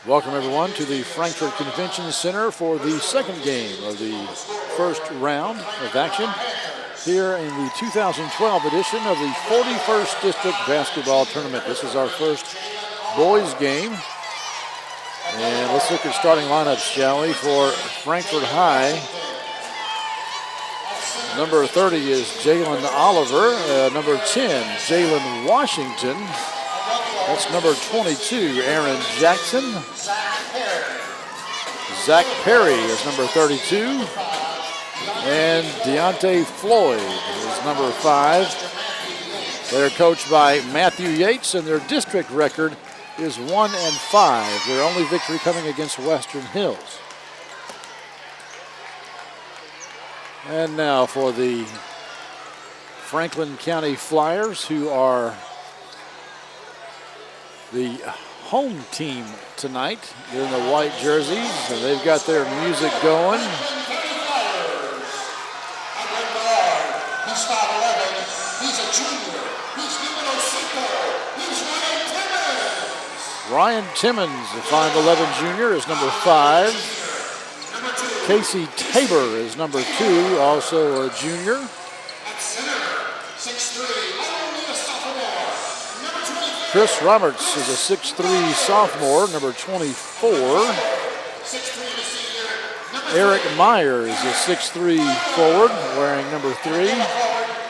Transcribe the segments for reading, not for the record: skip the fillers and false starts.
Welcome everyone to the Frankfort Convention Center for the second game of the first round of action here in the 2012 edition of the 41st District Basketball Tournament. This is our first boys game. And let's look at starting lineups, shall we, for Frankfort High. Number 30 is Jalen Oliver. Number 10, Jalen Washington. That's number 22, Aaron Jackson. Zach Perry is number 32. And Deontay Floyd is number 5. They're coached by Matthew Yates, and their district record is 1-5. Their only victory coming against Western Hills. And now for the Franklin County Flyers, who are the home team tonight. They're in the white jerseys, and they've got their music going. He's 5'11". He's a junior. He's numero 5. He's Ryan Timmons, the 5'11 junior, is number 5. Casey Tabor is number 2, also a junior. At center, 6'3", only a sophomore. Number 23. Chris Roberts is a 6'3 sophomore, number 24. 6'3", the senior. Eric Meyer is a 6'3 forward, wearing number 3.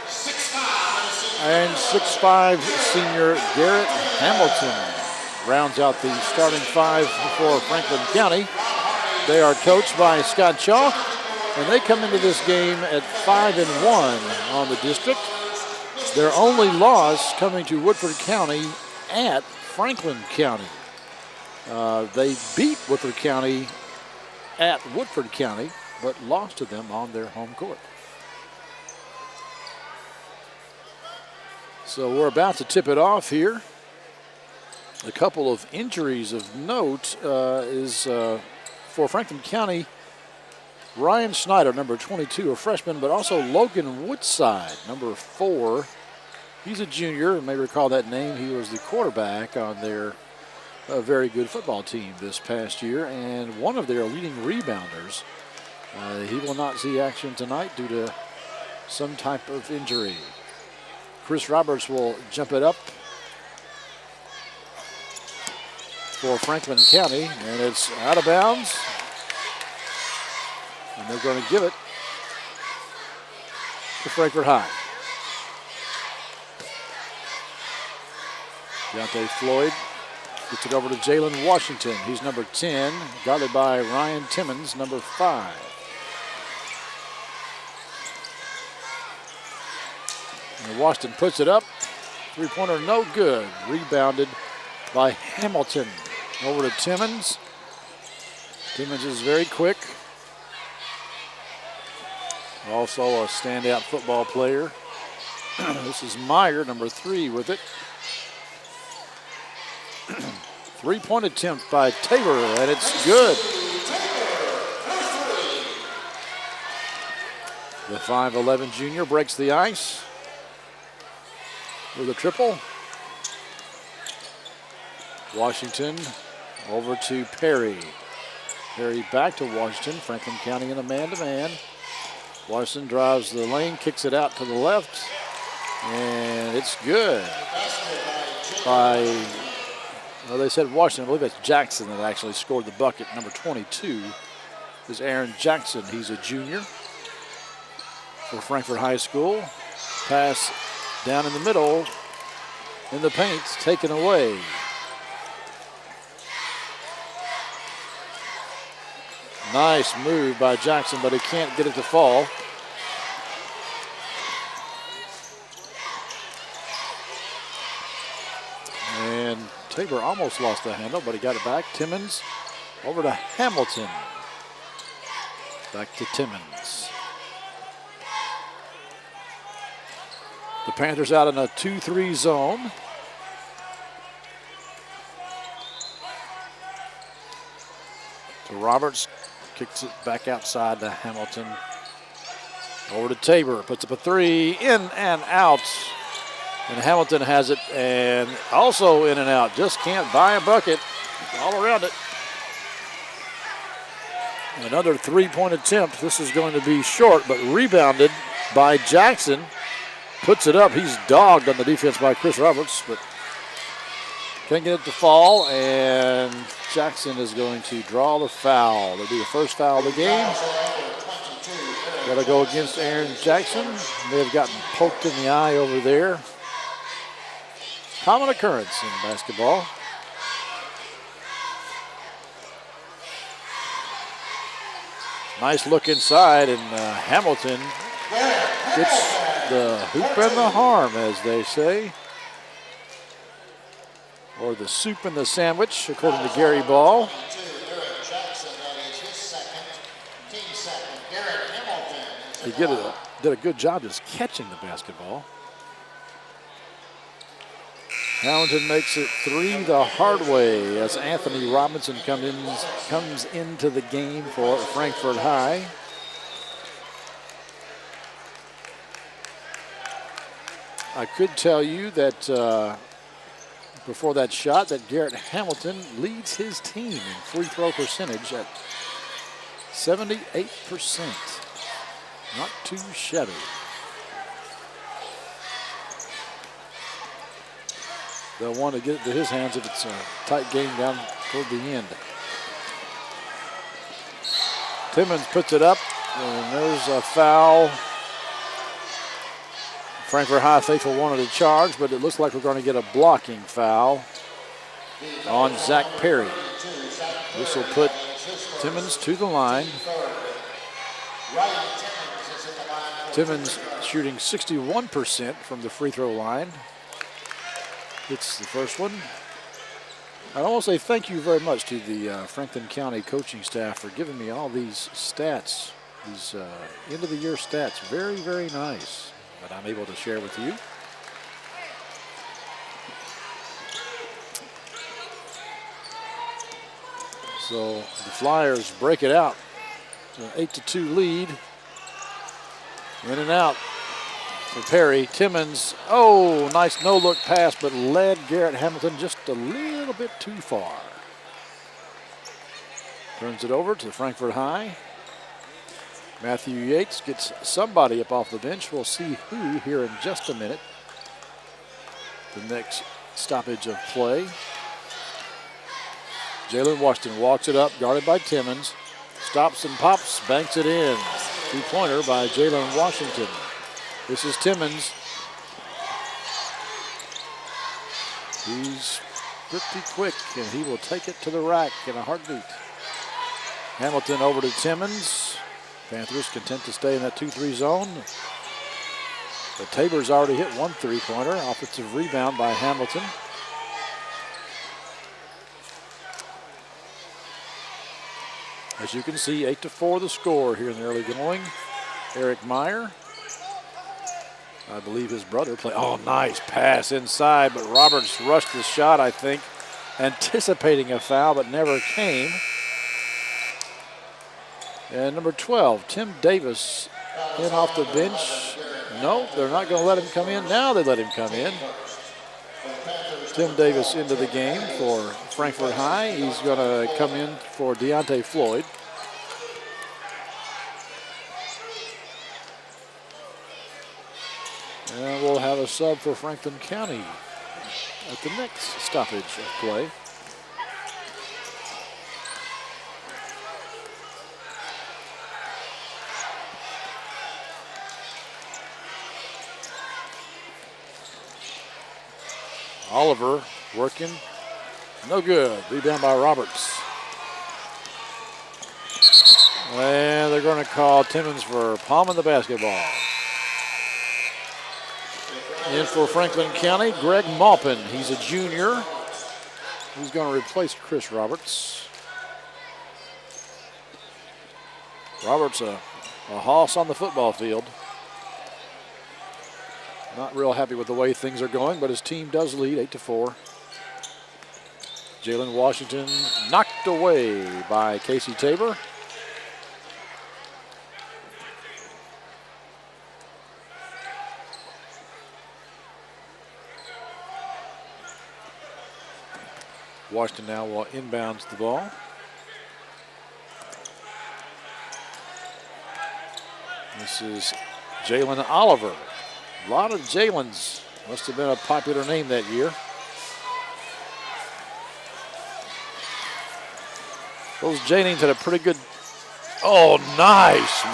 6'5", And 6'5 senior Garrett Hamilton rounds out the starting 5 for Franklin County. They are coached by Scott Chalk, and they come into this game at 5-1 on the district. Their only loss coming to Woodford County at Franklin County. They beat Woodford County at Woodford County, but lost to them on their home court. So we're about to tip it off here. A couple of injuries of note is for Franklin County, Ryan Snyder, number 22, a freshman, but also Logan Woodside, number 4. He's a junior. You may recall that name. He was the quarterback on their very good football team this past year and one of their leading rebounders. He will not see action tonight due to some type of injury. Chris Roberts will jump it up for Franklin County, and it's out of bounds. And they're going to give it to Frankfort High. Deontay Floyd gets it over to Jalen Washington. He's number 10, guarded by Ryan Timmons, number 5. And Washington puts it up. Three-pointer no good. Rebounded by Hamilton. Over to Timmons. Timmons is very quick. Also a standout football player. This is Meyer, number 3, with it. Three-point attempt by Tabor, and it's good. The 5'11 junior breaks the ice with a triple. Washington over to Perry. Perry back to Washington. Franklin County in a man-to-man. Washington drives the lane, kicks it out to the left, and it's good. Well, they said Washington. I believe it's Jackson that actually scored the bucket. Number 22 is Aaron Jackson. He's a junior for Frankfort High School. Pass down in the middle in the paint, taken away. Nice move by Jackson, but he can't get it to fall. And Tabor almost lost the handle, but he got it back. Timmons over to Hamilton. Back to Timmons. The Panthers out in a 2-3 zone. So Roberts kicks it back outside to Hamilton. Over to Tabor, puts up a 3, in and out. And Hamilton has it, and also in and out. Just can't buy a bucket all around it. Another three-point attempt. This is going to be short, but rebounded by Jackson. Puts it up. He's dogged on the defense by Chris Roberts, but can't get it to fall, and Jackson is going to draw the foul. That'll be the first foul of the game. That'll go against Aaron Jackson. May have gotten poked in the eye over there. Common occurrence in basketball. Nice look inside, and Hamilton gets the hoop and the harm, as they say. Or the soup and the sandwich, according to Gary Ball. He did a good job just catching the basketball. Hamilton makes it three the hard way as Anthony Robinson comes into the game for Frankfort High. I could tell you that before that shot that Garrett Hamilton leads his team in free throw percentage at 78%. Not too shabby. They'll want to get it to his hands if it's a tight game down toward the end. Timmons puts it up, and there's a foul. Frankfort High faithful wanted to charge, but it looks like we're going to get a blocking foul on Zach Perry. This will put Timmons to the line. Timmons shooting 61% from the free throw line. It's the first one. I want to say thank you very much to the Franklin County coaching staff for giving me all these stats, these end of the year stats. Very, very nice that I'm able to share with you. So the Flyers break it out. An 8-2 lead. In and out for Perry. Timmons, oh, nice no-look pass, but led Garrett Hamilton just a little bit too far. Turns it over to Frankfort High. Matthew Yates gets somebody up off the bench. We'll see who here in just a minute. The next stoppage of play. Jalen Washington walks it up, guarded by Timmons. Stops and pops, banks it in. Two-pointer by Jalen Washington. This is Timmons. He's pretty quick, and he will take it to the rack in a heartbeat. Hamilton over to Timmons. Panthers content to stay in that 2-3 zone. But Tabor's already hit one three-pointer. Offensive rebound by Hamilton. As you can see, 8-4 the score here in the early going. Eric Meyer. I believe his brother played. Oh, nice pass inside, but Roberts rushed the shot, I think, anticipating a foul, but never came. And number 12, Tim Davis, in off the bench. No, they're not going to let him come in. Now they let him come in. Tim Davis into the game for Frankfort High. He's going to come in for Deontay Floyd. And we'll have a sub for Franklin County at the next stoppage of play. Oliver working. No good. Rebound by Roberts. And they're going to call Timmons for palming the basketball. In for Franklin County, Greg Maupin. He's a junior. He's going to replace Chris Roberts. Roberts, a hoss on the football field. Not real happy with the way things are going, but his team does lead 8-4. Jalen Washington knocked away by Casey Tabor. Washington now will inbounds the ball. This is Jalen Oliver. A lot of Jalen's. Must have been a popular name that year. Those J names had a pretty good. Oh, nice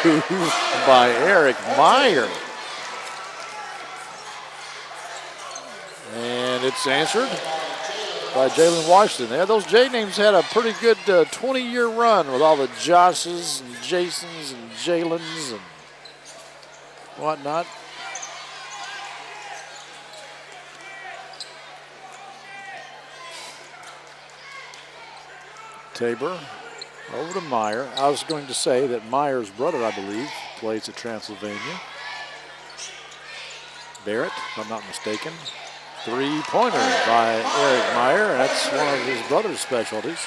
move by Eric Meyer. And it's answered by Jalen Washington. Yeah, those J names had a pretty good 20-year run with all the Joshes and Jasons and Jalen's and whatnot. Tabor over to Meyer. I was going to say that Meyer's brother, I believe, plays at Transylvania. Barrett, if I'm not mistaken. Three-pointer by Eric Meyer. That's one of his brother's specialties.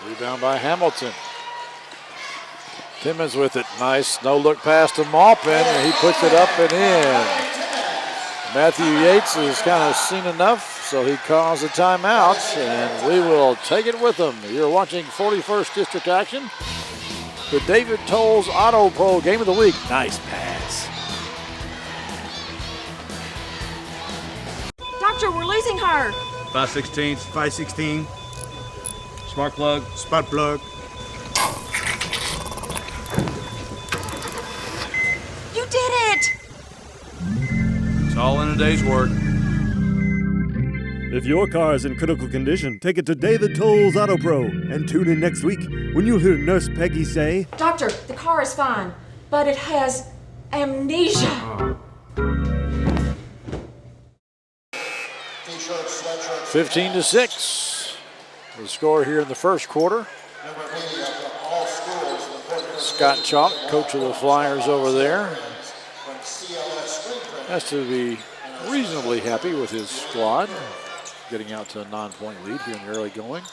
Rebound by Hamilton. Timmons with it. Nice no-look pass to Maupin, and he puts it up and in. Matthew Yates has kind of seen enough, so he calls a timeout, and we will take it with him. You're watching 41st District action. The David Tolles Auto Pro Game of the Week. Nice pass. Doctor, we're losing her. 5/16. 5/16. Smart plug. Spark plug. You did it! It's all in a day's work. If your car is in critical condition, take it to David Tolles Auto Pro and tune in next week when you'll hear Nurse Peggy say, Doctor, the car is fine, but it has amnesia. 15-6. The score here in the first quarter. Scott Chalk, coach of the Flyers over there, has to be reasonably happy with his squad, getting out to a 9-point lead here in the early going.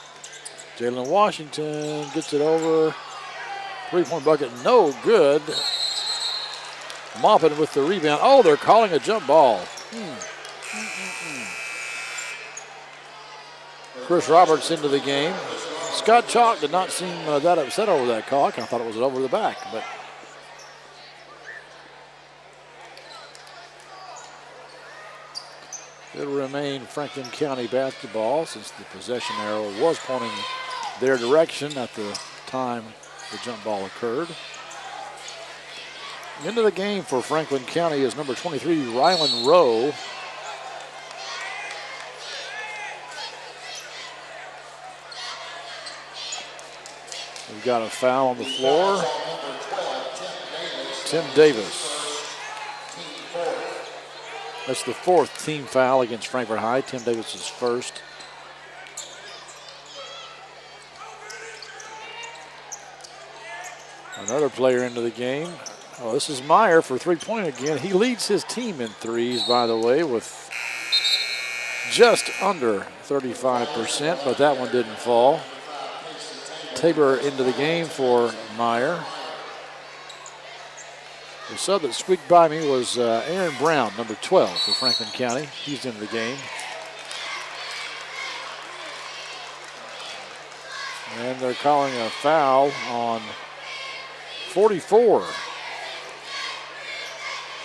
Jalen Washington gets it over. Three-point bucket, no good. Maupin with the rebound. Oh, they're calling a jump ball. Chris Roberts into the game. Scott Chalk did not seem that upset over that call. I kind of thought it was over the back, but it'll remain Franklin County basketball since the possession arrow was pointing their direction at the time the jump ball occurred. Into the game for Franklin County is number 23, Rylan Rowe. We've got a foul on the floor. Tim Davis. That's the fourth team foul against Frankfort High. Tim Davis is first. Another player into the game. Oh, this is Meyer for three-point again. He leads his team in threes, by the way, with just under 35%, but that one didn't fall. Tabor into the game for Meyer. The sub that squeaked by me was Aaron Brown, number 12 for Franklin County. He's into the game. And they're calling a foul on 44.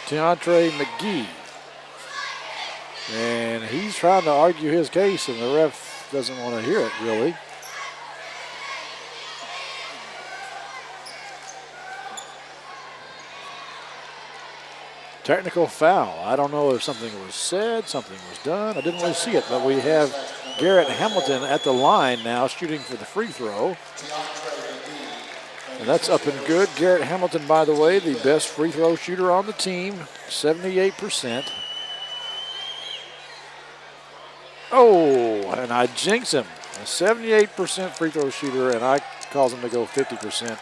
Teontre McGee. And he's trying to argue his case, and the ref doesn't want to hear it, really. Technical foul. I don't know if something was said, something was done. I didn't really see it, but we have Garrett Hamilton at the line now shooting for the free throw. And that's up and good. Garrett Hamilton, by the way, the best free throw shooter on the team, 78%. Oh, and I jinx him. A 78% free throw shooter, and I cause him to go 50%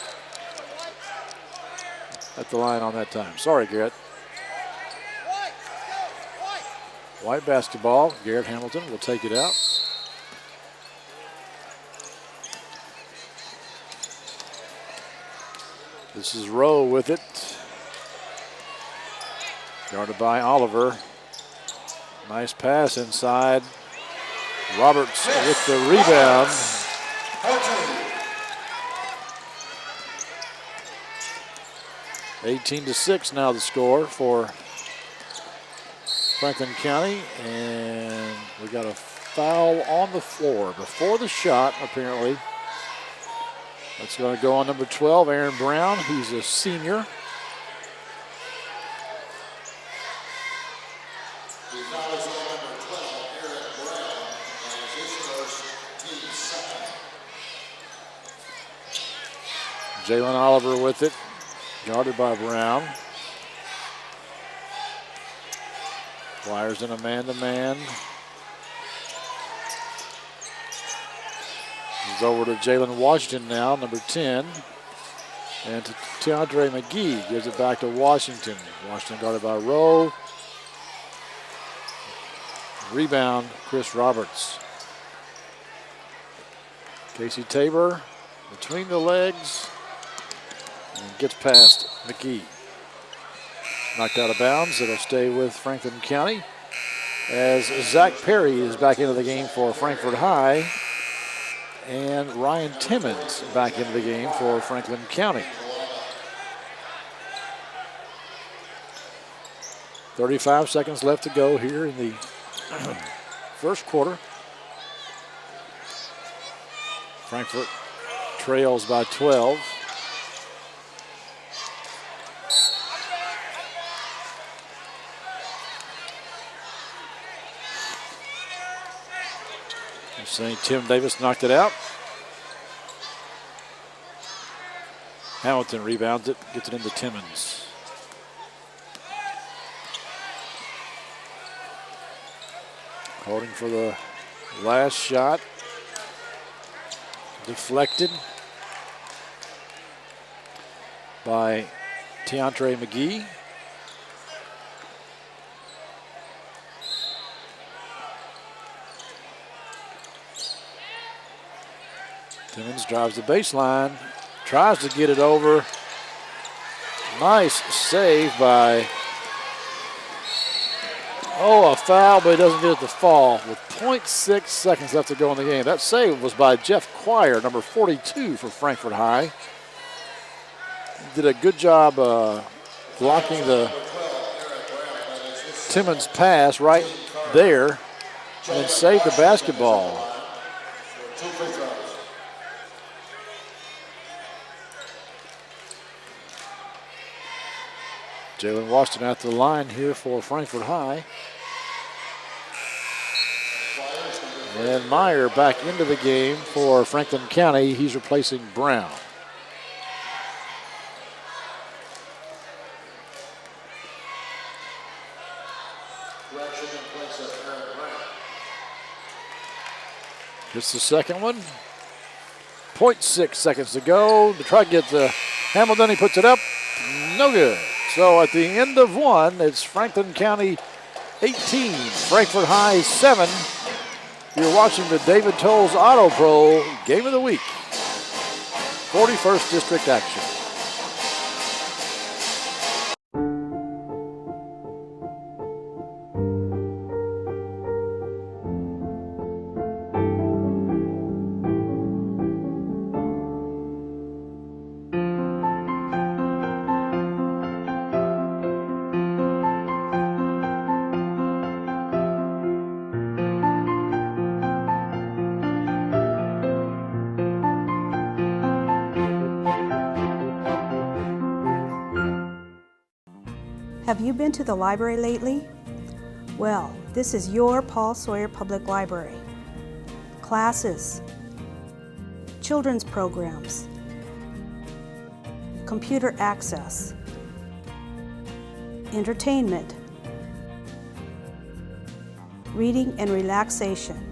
at the line on that time. Sorry, Garrett. White basketball. Garrett Hamilton will take it out. This is Rowe with it. Guarded by Oliver. Nice pass inside. Roberts with the rebound. 18-6 now the score for Franklin County. And we got a foul on the floor before the shot, apparently. That's going to go on number 12, Aaron Brown. He's a senior. Jalen Oliver with it, guarded by Brown. Flyers in a man-to-man. He's over to Jalen Washington now, number 10. And to Tiandre McGee, gives it back to Washington. Washington guarded by Rowe. Rebound, Chris Roberts. Casey Tabor between the legs and gets past McGee. Knocked out of bounds. It'll stay with Franklin County as Zach Perry is back into the game for Frankfort High, and Ryan Timmons back into the game for Franklin County. 35 seconds left to go here in the first quarter. Frankfort trails by 12. You're saying Tim Davis knocked it out. Hamilton rebounds it, gets it into Timmons. Holding for the last shot. Deflected by Tiandre McGee. Timmons drives the baseline, tries to get it over. Nice save by, a foul, but he doesn't get it to fall with 0.6 seconds left to go in the game. That save was by Jeff Quire, number 42 for Frankfort High. He did a good job blocking the Timmons pass right there and saved the basketball. Jalen Washington at the line here for Frankfort High. And Meyer back into the game for Franklin County. He's replacing Brown. It's the second one. 0.6 seconds to go. To try to get the Hamilton, he puts it up. No good. So at the end of one, it's Franklin County 18, Frankfort High 7. You're watching the David Tolles Auto Pro Game of the Week. 41st District action. Have you been to the library lately? Well, this is your Paul Sawyer Public Library. Classes, children's programs, computer access, entertainment, reading and relaxation.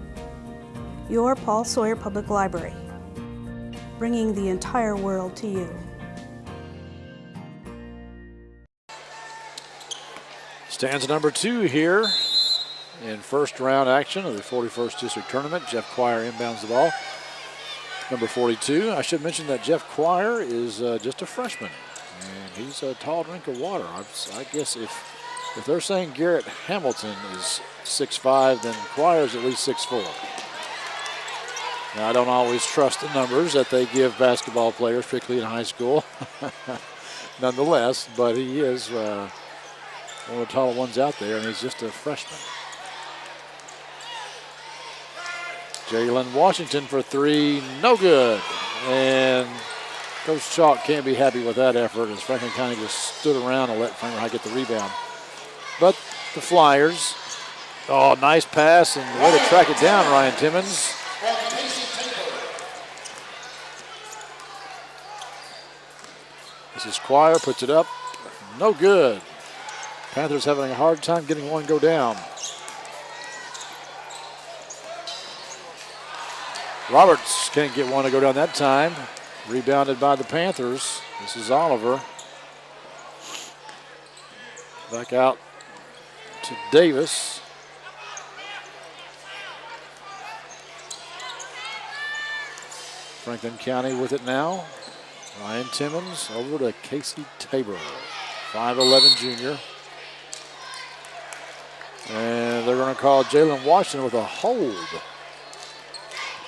Your Paul Sawyer Public Library, bringing the entire world to you. Stands number 2 here in first round action of the 41st District Tournament. Jeff Quire inbounds the ball. Number 42. I should mention that Jeff Quire is just a freshman, and he's a tall drink of water. I guess if If they're saying Garrett Hamilton is 6'5", then Quires at least 6'4". Now, I don't always trust the numbers that they give basketball players, particularly in high school. Nonetheless, but he is one of the taller ones out there, and he's just a freshman. Jalen Washington for three, no good. And Coach Chalk can't be happy with that effort as Franklin County just stood around and let Franklin High get the rebound. But the Flyers, oh, nice pass and way to track it down, Ryan Timmons. This is Quire, puts it up, no good. Panthers having a hard time getting one go down. Roberts can't get one to go down that time. Rebounded by the Panthers. This is Oliver. Back out to Davis. Franklin County with it now. Ryan Timmons over to Casey Tabor, 5'11" junior. And they're going to call Jalen Washington with a hold.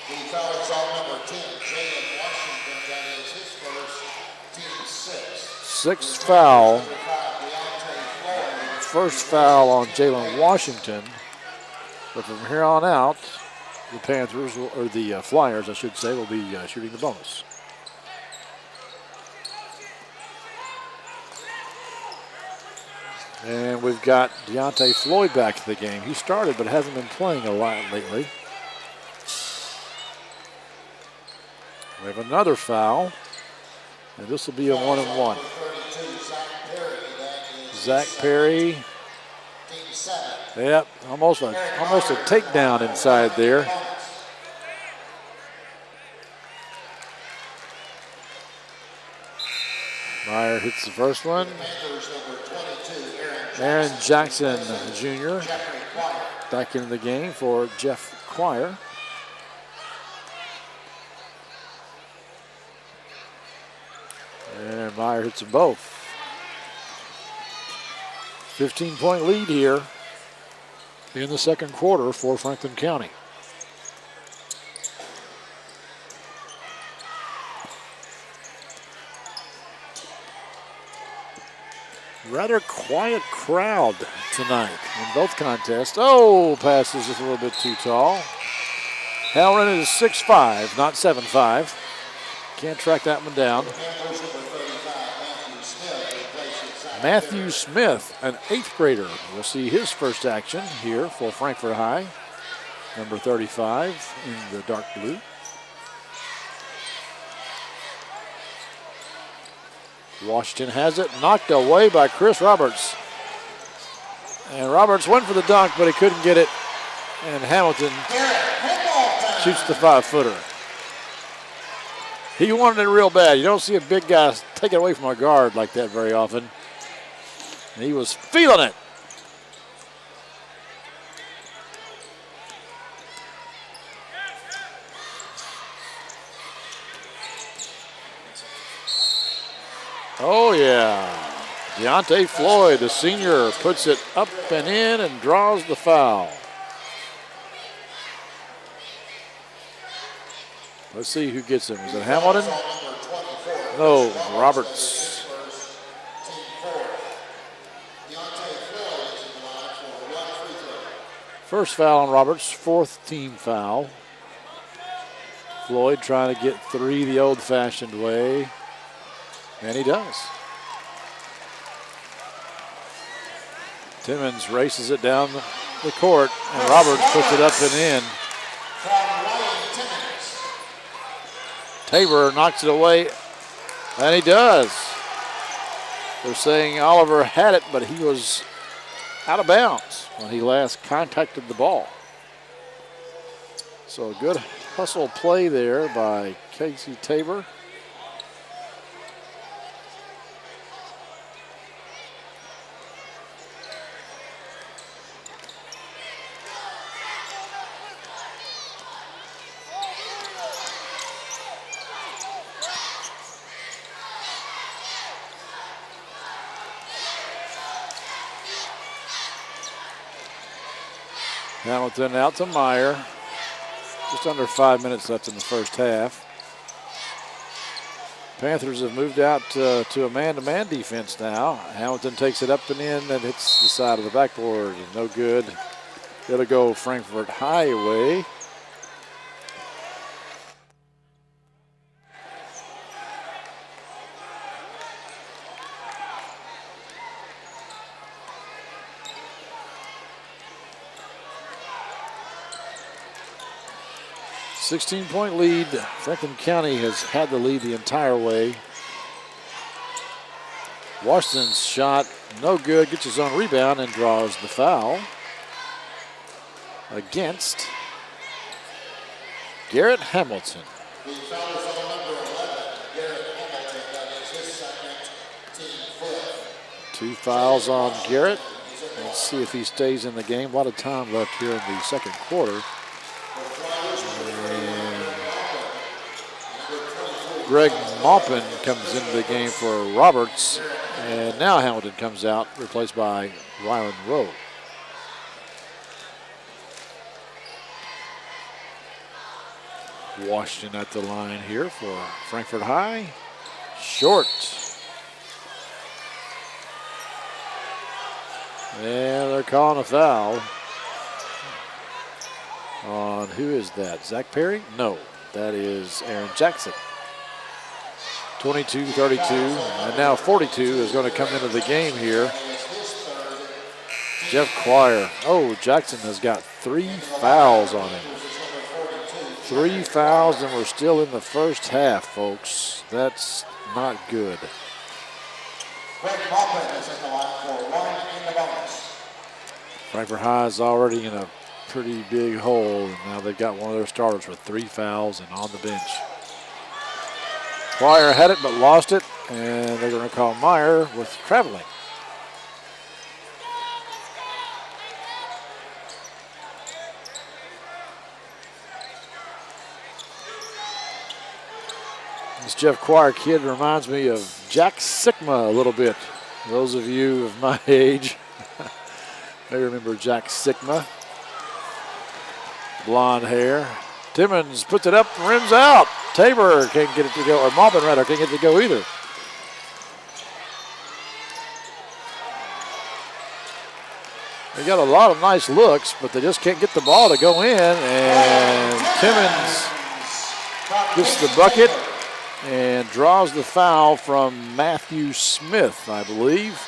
The foul is on number 10, Jalen Washington. That is his first, team sixth. Sixth foul. First foul on Jalen Washington. But from here on out, the Panthers, or the Flyers, I should say, will be shooting the bonus. And we've got Deontay Floyd back to the game. He started but hasn't been playing a lot lately. We have another foul, and this will be a 1-and-1. Zach Perry. Yep, almost a takedown inside there. Meyer hits the first one. Aaron Jackson Jr. back into the game for Jeff Quire. And Meyer hits them both. 15-point lead here in the second quarter for Franklin County. Rather quiet crowd tonight in both contests. Oh, passes just a little bit too tall. Halloran is 6'5", not 7'5". Can't track that one down. Matthew Smith, an 8th grader. We'll see his first action here for Frankfort High. Number 35 in the dark blue. Washington has it, knocked away by Chris Roberts. And Roberts went for the dunk, but he couldn't get it. And Hamilton shoots the 5-footer. He wanted it real bad. You don't see a big guy take it away from a guard like that very often. And he was feeling it. Oh, yeah. Deontay Floyd, the senior, puts it up and in and draws the foul. Let's see who gets him. Is it Hamilton? No, Roberts. First foul on Roberts, 4th team foul. Floyd trying to get 3 the old-fashioned way. And he does. Timmons races it down the court, and Roberts puts it up and in. Tabor knocks it away, and he does. They're saying Oliver had it, but he was out of bounds when he last contacted the ball. So a good hustle play there by Casey Tabor. Hamilton out to Meyer. Just under 5 minutes left in the first half. Panthers have moved out to a man-to-man defense now. Hamilton takes it up and in and hits the side of the backboard. No good. It'll go Frankfurt High away. .16 lead. Franklin County has had the lead the entire way. Washington's shot, no good, gets his own rebound and draws the foul against Garrett Hamilton. The foul is on number 11, Garrett Hamilton. That is his second, team fifth. 2 fouls on Garrett. Let's see if he stays in the game. A lot of time left here in the second quarter. Greg Maupin comes into the game for Roberts, and now Hamilton comes out, replaced by Rylan Rowe. Washington at the line here for Frankfurt High. Short. And they're calling a foul on, who is that? Zach Perry? No, that is Aaron Jackson. 22-32, and now 42 is going to come into the game here. Jeff Quire. Oh, Jackson has got 3 fouls on him. 3 fouls, and we're still in the first half, folks. That's not good. Greg Maupin is in the line for 1 in the bonus. Frankfurt High is already in a pretty big hole, and now they've got one of their starters with 3 fouls and on the bench. Quire had it but lost it, and they're going to call Meyer with traveling. This Jeff Quire kid reminds me of Jack Sikma a little bit. Those of you of my age may remember Jack Sikma. Blonde hair. Timmons puts it up, rims out. Tabor can't get it to go, or Maupin rather, can't get it to go either. They got a lot of nice looks, but they just can't get the ball to go in, and Timmons gets the bucket and draws the foul from Matthew Smith, I believe.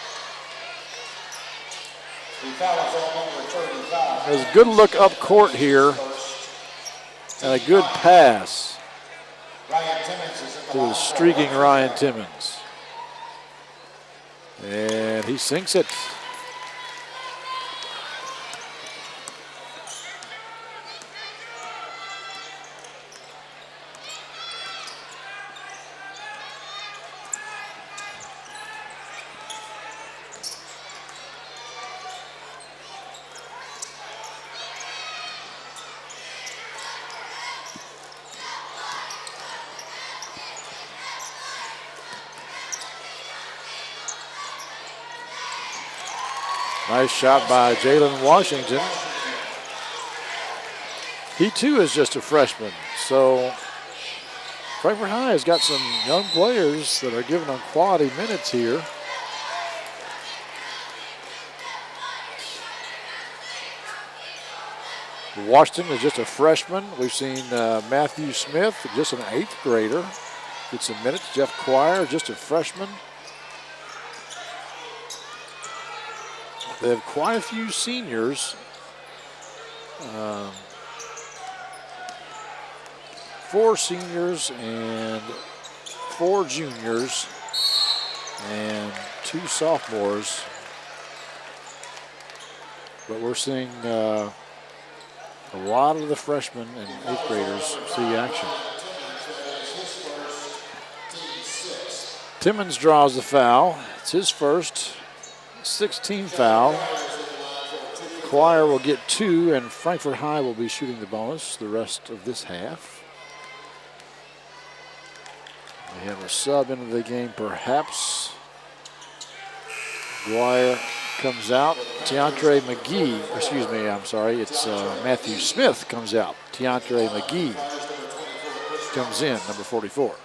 There's a good look up court here and a good pass to the streaking Ryan Timmons. And he sinks it. Nice shot by Jalen Washington. He too is just a freshman. So Frankfurt High has got some young players that are giving them quality minutes here. Washington is just a freshman. We've seen Matthew Smith, just an 8th grader, get some minutes. Jeff Quire, just a freshman. They have quite a few seniors. 4 seniors and 4 juniors and 2 sophomores. But we're seeing a lot of the freshmen and 8th graders see action. Timmons draws the foul. It's his first. 16 foul. Quire will get 2, and Frankfurt High will be shooting the bonus the rest of this half. We have a sub into the game, perhaps. Dwyer comes out. Tiantre McGee, excuse me, I'm sorry. It's Matthew Smith comes out. Tiantre McGee comes in, number 44.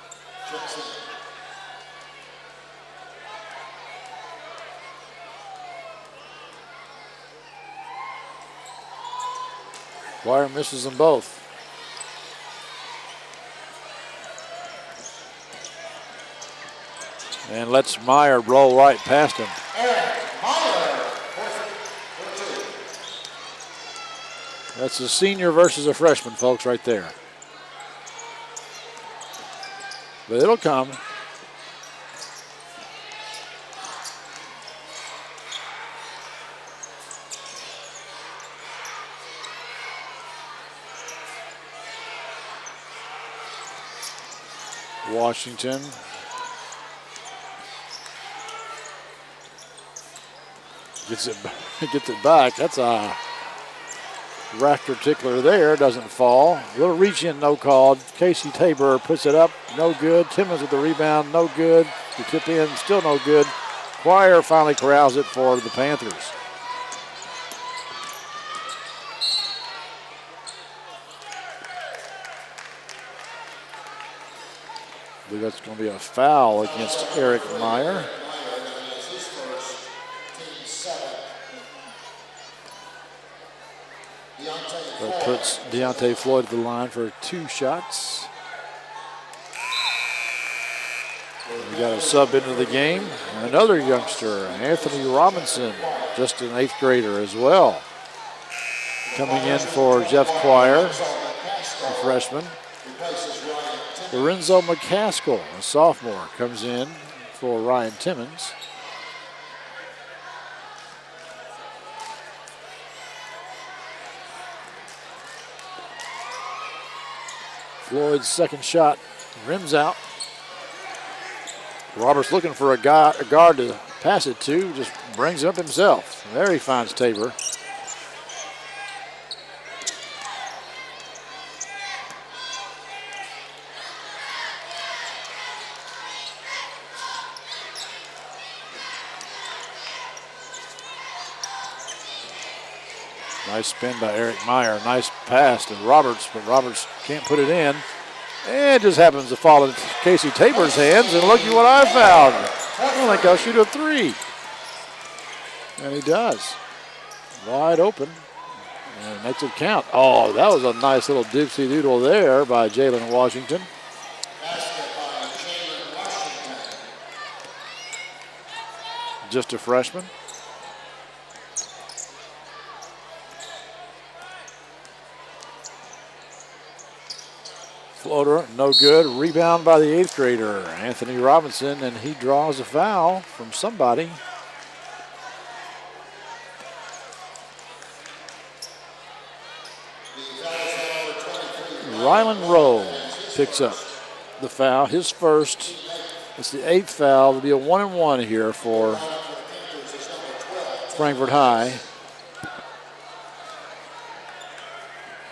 Dwyer misses them both. And lets Meyer roll right past him. That's a senior versus a freshman, folks, right there. But it'll come. Washington. Gets it back. That's a rafter tickler there. Doesn't fall. A little reach in, no call. Casey Tabor puts it up. No good. Timmons with the rebound. No good. The tip in. Still no good. Dwyer finally corrals it for the Panthers. I believe that's going to be a foul against Eric Meyer. That puts Deontay Floyd at the line for 2 shots. We got a sub into the game. Another youngster, Anthony Robinson, just an 8th grader as well. Coming in for Jeff Dwyer, a freshman. Lorenzo McCaskill, a sophomore, comes in for Ryan Timmons. Floyd's second shot rims out. Roberts looking for a guard to pass it to, just brings it up himself. There he finds Tabor. Nice spin by Eric Meyer. Nice pass to Roberts, but Roberts can't put it in. And it just happens to fall into Casey Tabor's hands, and look at what I found. I think I'll shoot a 3. And he does. Wide open. And makes it count. Oh, that was a nice little dipsy doodle there by Jalen Washington. Just a freshman. Floater, no good. Rebound by the 8th grader, Anthony Robinson, and he draws a foul from somebody. Rylan Rowe picks up the foul, his first. It's the 8th foul. It'll be a 1-and-1 here for Frankfort High.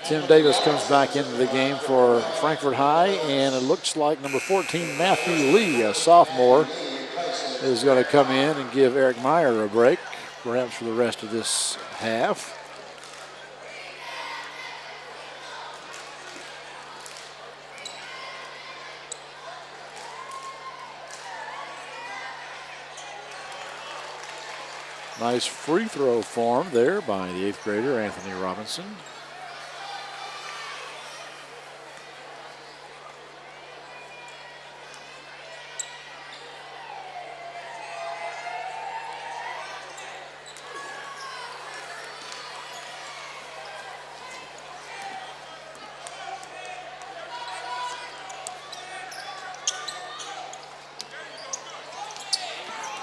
Tim Davis comes back into the game for Frankfort High, and it looks like number 14, Matthew Lee, a sophomore, is going to come in and give Eric Meyer a break, perhaps for the rest of this half. Nice free throw form there by the 8th grader, Anthony Robinson.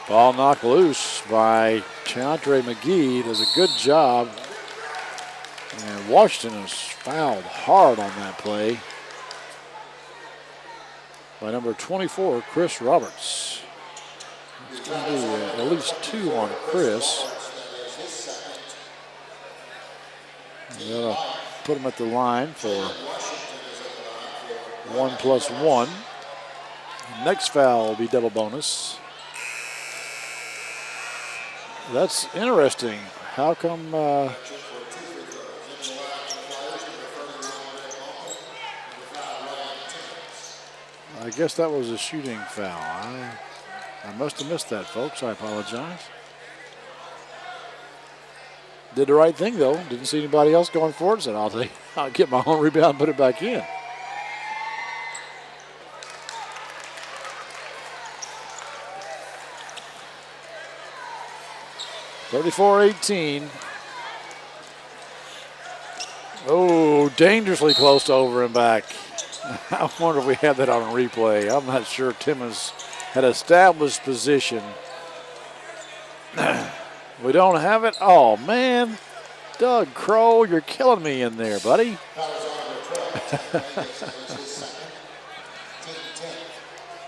Ball knocked loose by Tiantre McGee. Does a good job. And Washington is fouled hard on that play by number 24, Chris Roberts. It's going to be at least 2 on Chris. They'll put him at the line for 1+1. Next foul will be double bonus. That's interesting. How come I guess that was a shooting foul. I must have missed that, folks. I apologize. Did the right thing, though. Didn't see anybody else going for it. Said, I'll get my own rebound and put it back in. (34-18). Oh, dangerously close to over and back. I wonder if we have that on a replay. I'm not sure. Timmons had established position. We don't have it. Oh, man. Doug Crow, you're killing me in there, buddy.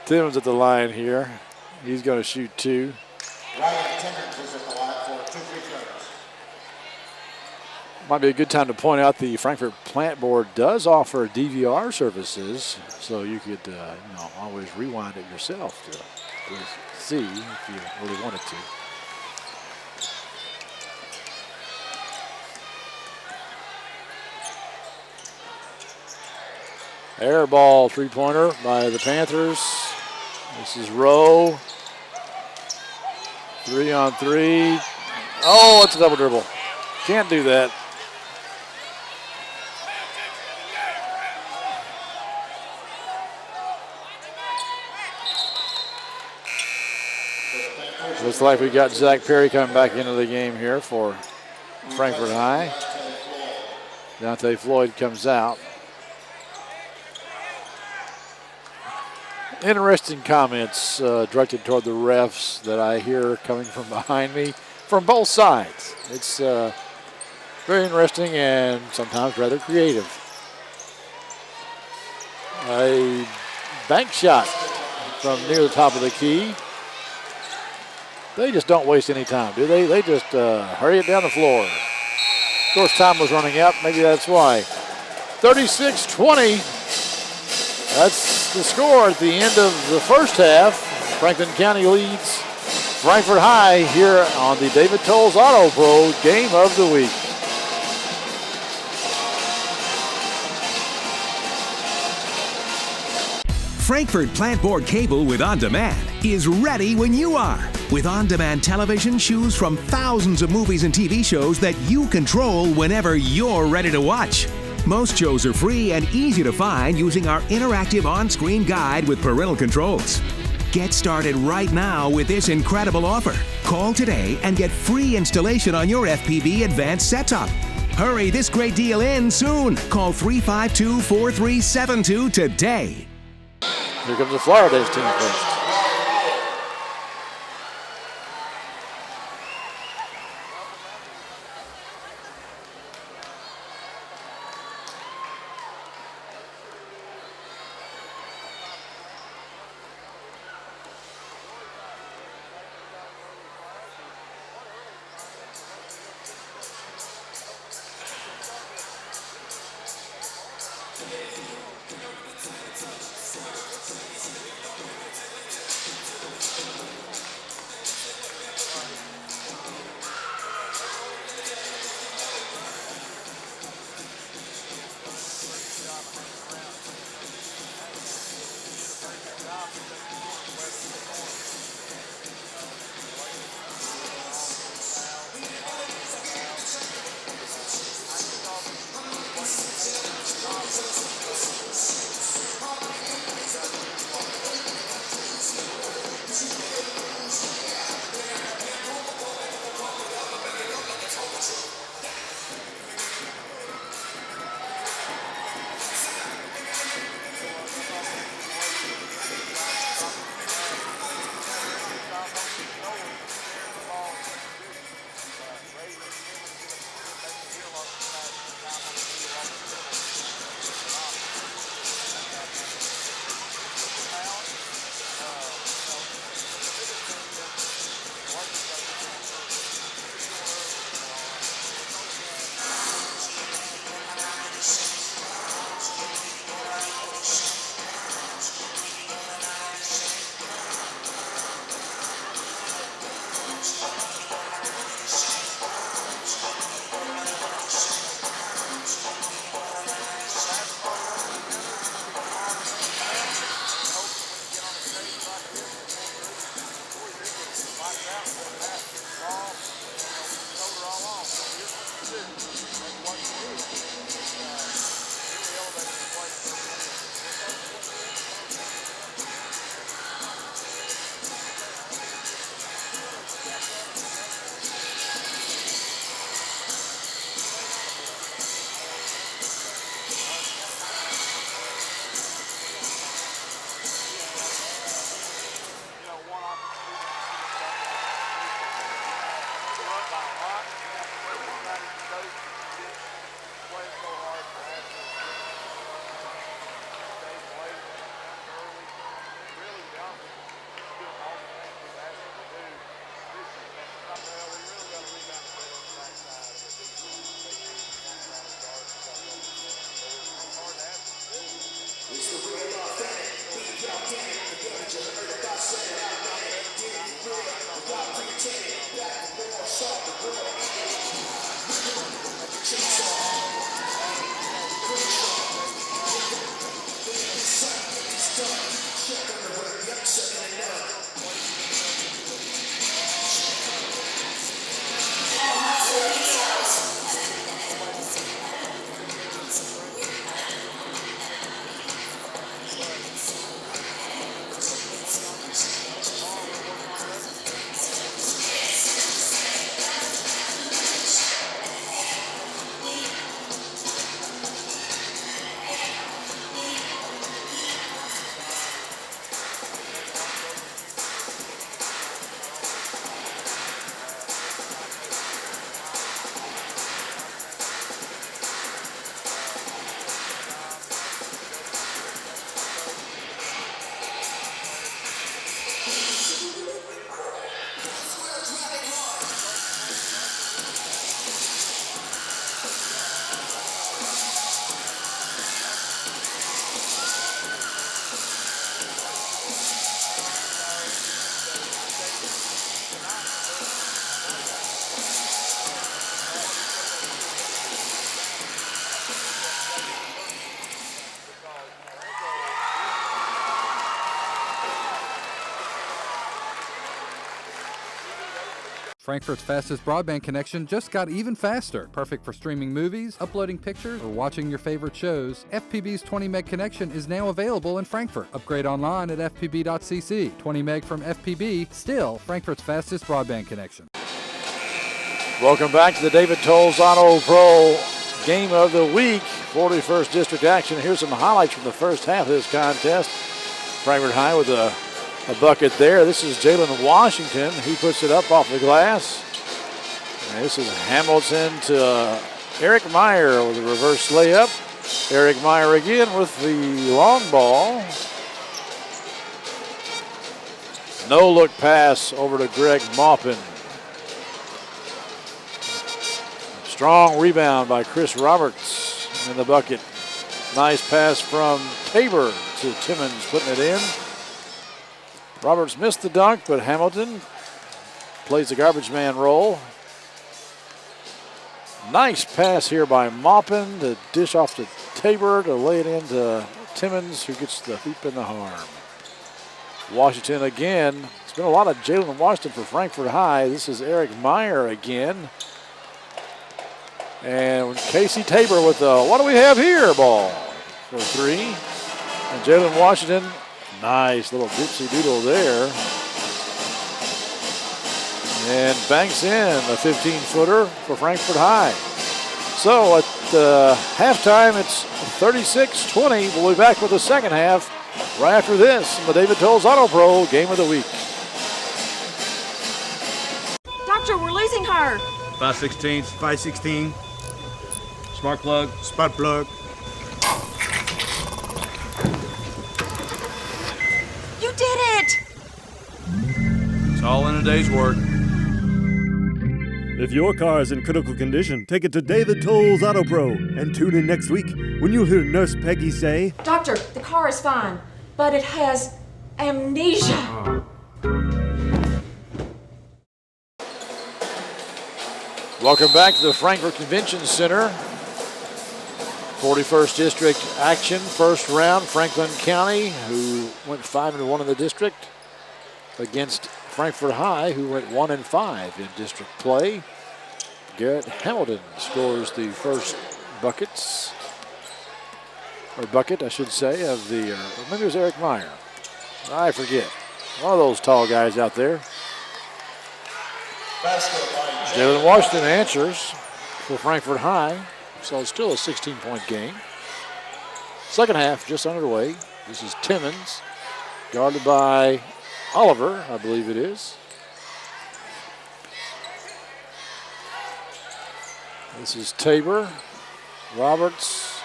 Timmons at the line here. He's going to shoot 2. Ryan Timmons is at the line for 2 free throws. Might be a good time to point out the Frankfort Plant Board does offer DVR services, so you could always rewind it yourself to see if you really wanted to. Air ball 3-pointer by the Panthers. This is Rowe. 3-on-3. Oh, it's a double dribble. Can't do that. Looks like we got Zach Perry coming back into the game here for Frankfort High. Dante Floyd comes out. Interesting comments directed toward the refs that I hear coming from behind me from both sides. It's very interesting and sometimes rather creative. A bank shot from near the top of the key. They just don't waste any time, do they? They just hurry it down the floor. Of course, time was running out. Maybe that's why. 36-20. That's the score at the end of the first half. Franklin County leads Frankfort High here on the David Tolles Auto Pro Game of the Week. Frankfort Plant Board Cable with On Demand is ready when you are. With On Demand television, choose from thousands of movies and TV shows that you control whenever you're ready to watch. Most shows are free and easy to find using our interactive on-screen guide with parental controls. Get started right now with this incredible offer. Call today and get free installation on your FPV Advanced set-top. Hurry this great deal in soon. Call 352-4372 today. Here comes the Flower Days team first. Frankfort's fastest broadband connection just got even faster. Perfect for streaming movies, uploading pictures, or watching your favorite shows. FPB's 20 meg connection is now available in Frankfort. Upgrade online at fpb.cc. 20 meg from FPB, still Frankfort's fastest broadband connection. Welcome back to the David Tolles Auto Pro Game of the Week. 41st District action. Here's some highlights from the first half of this contest. Frankfort High with a bucket there. This is Jalen Washington. He puts it up off the glass. And this is Hamilton to Eric Meyer with a reverse layup. Eric Meyer again with the long ball. No look pass over to Greg Maupin. Strong rebound by Chris Roberts in the bucket. Nice pass from Tabor to Timmons putting it in. Roberts missed the dunk, but Hamilton plays the garbage man role. Nice pass here by Maupin to dish off to Tabor to lay it into Timmons, who gets the hoop and the harm. Washington again. It's been a lot of Jalen Washington for Frankfort High. This is Eric Meyer again. And Casey Tabor with the what do we have here ball for three. And Jalen Washington. Nice little dipsy doodle there. And banks in a 15-footer for Frankfort High. So at halftime, it's 36-20. We'll be back with the second half right after this in the David Tolles Auto Pro Game of the Week. Doctor, we're losing her. 5/16. 516. Smart plug. Spark plug. You did it! It's all in a day's work. If your car is in critical condition, take it to David Tolles Auto Pro and tune in next week when you'll hear Nurse Peggy say, Doctor, the car is fine, but it has amnesia. Welcome back to the Frankfort Convention Center. 41st District action, first round. Franklin County, who went 5-1 in the district, against Frankfort High, who went 1-5 in district play. Garrett Hamilton scores the first bucket, I should say, of the, or maybe it was Eric Meyer. I forget. One of those tall guys out there. Jalen Washington answers for Frankfort High. So it's still a 16-point game. Second half just underway. This is Timmons, guarded by Oliver, I believe it is. This is Tabor, Roberts,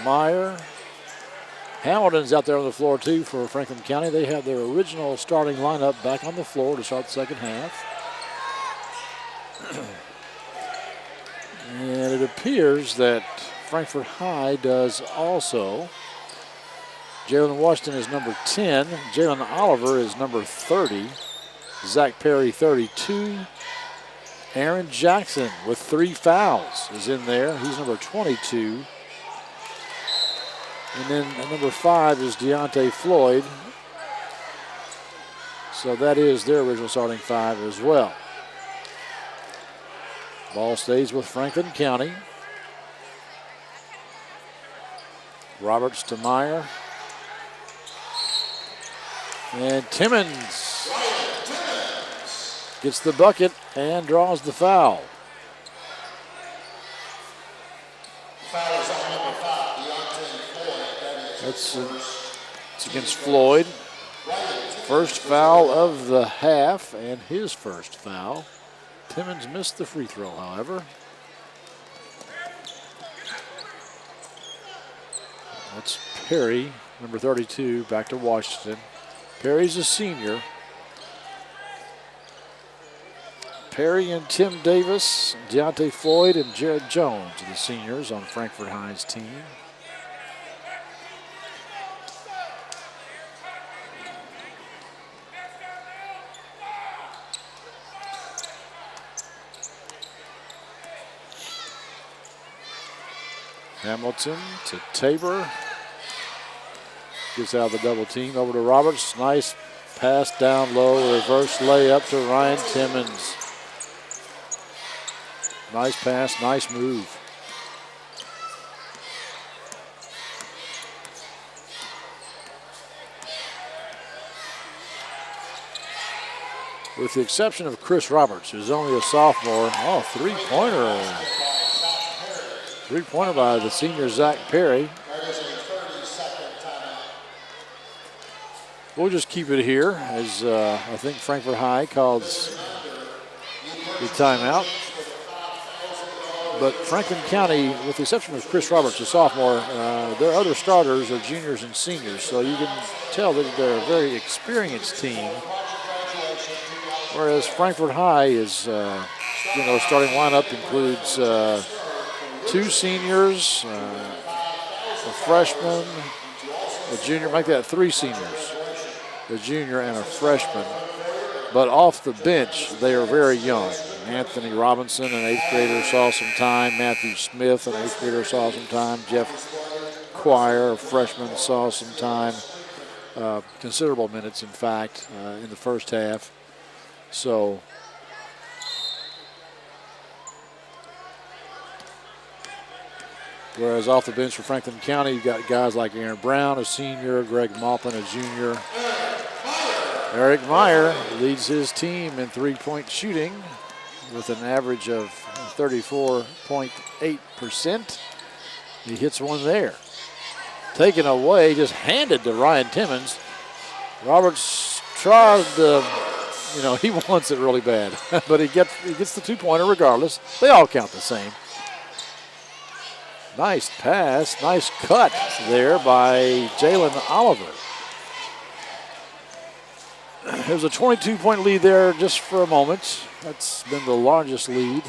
Meyer. Hamilton's out there on the floor too for Franklin County. They have their original starting lineup back on the floor to start the second half. And it appears that Frankfort High does also. Jalen Washington is number 10. Jalen Oliver is number 30. Zach Perry, 32. Aaron Jackson with 3 fouls is in there. He's number 22. And then at number 5 is Deontay Floyd. So that is their original starting 5 as well. Ball stays with Franklin County. Roberts to Meyer. And Timmons gets the bucket and draws the foul. Foul is on number 5, Deontay Floyd. It's against Floyd. First foul of the half and his first foul. Timmons missed the free throw, however. That's Perry, number 32, back to Washington. Perry's a senior. Perry and Tim Davis, Deontay Floyd, and Jared Jones are the seniors on Frankfort High's team. Hamilton to Tabor. Gets out of the double team. Over to Roberts. Nice pass down low. Reverse layup to Ryan Timmons. Nice pass. Nice move. With the exception of Chris Roberts, who's only a sophomore. Oh, three-pointer. Three-pointer by the senior Zach Perry. We'll just keep it here as I think Frankfort High calls the timeout. But Franklin County, with the exception of Chris Roberts, a sophomore, their other starters are juniors and seniors. So you can tell that they're a very experienced team. Whereas Frankfort High is, starting lineup includes 2 seniors, a freshman, a junior, make that 3 seniors, a junior and a freshman. But off the bench, they are very young. Anthony Robinson, an 8th grader, saw some time. Matthew Smith, an 8th grader, saw some time. Jeff Quire, a freshman, saw some time. Considerable minutes, in fact, in the first half. So whereas off the bench for Franklin County, you've got guys like Aaron Brown, a senior, Greg Maupin, a junior. Eric Meyer leads his team in three-point shooting with an average of 34.8%. He hits one there. Taken away, just handed to Ryan Timmons. Roberts tried to, he wants it really bad, but he gets the two-pointer regardless. They all count the same. Nice pass, nice cut there by Jalen Oliver. There's a 22-point lead there just for a moment. That's been the largest lead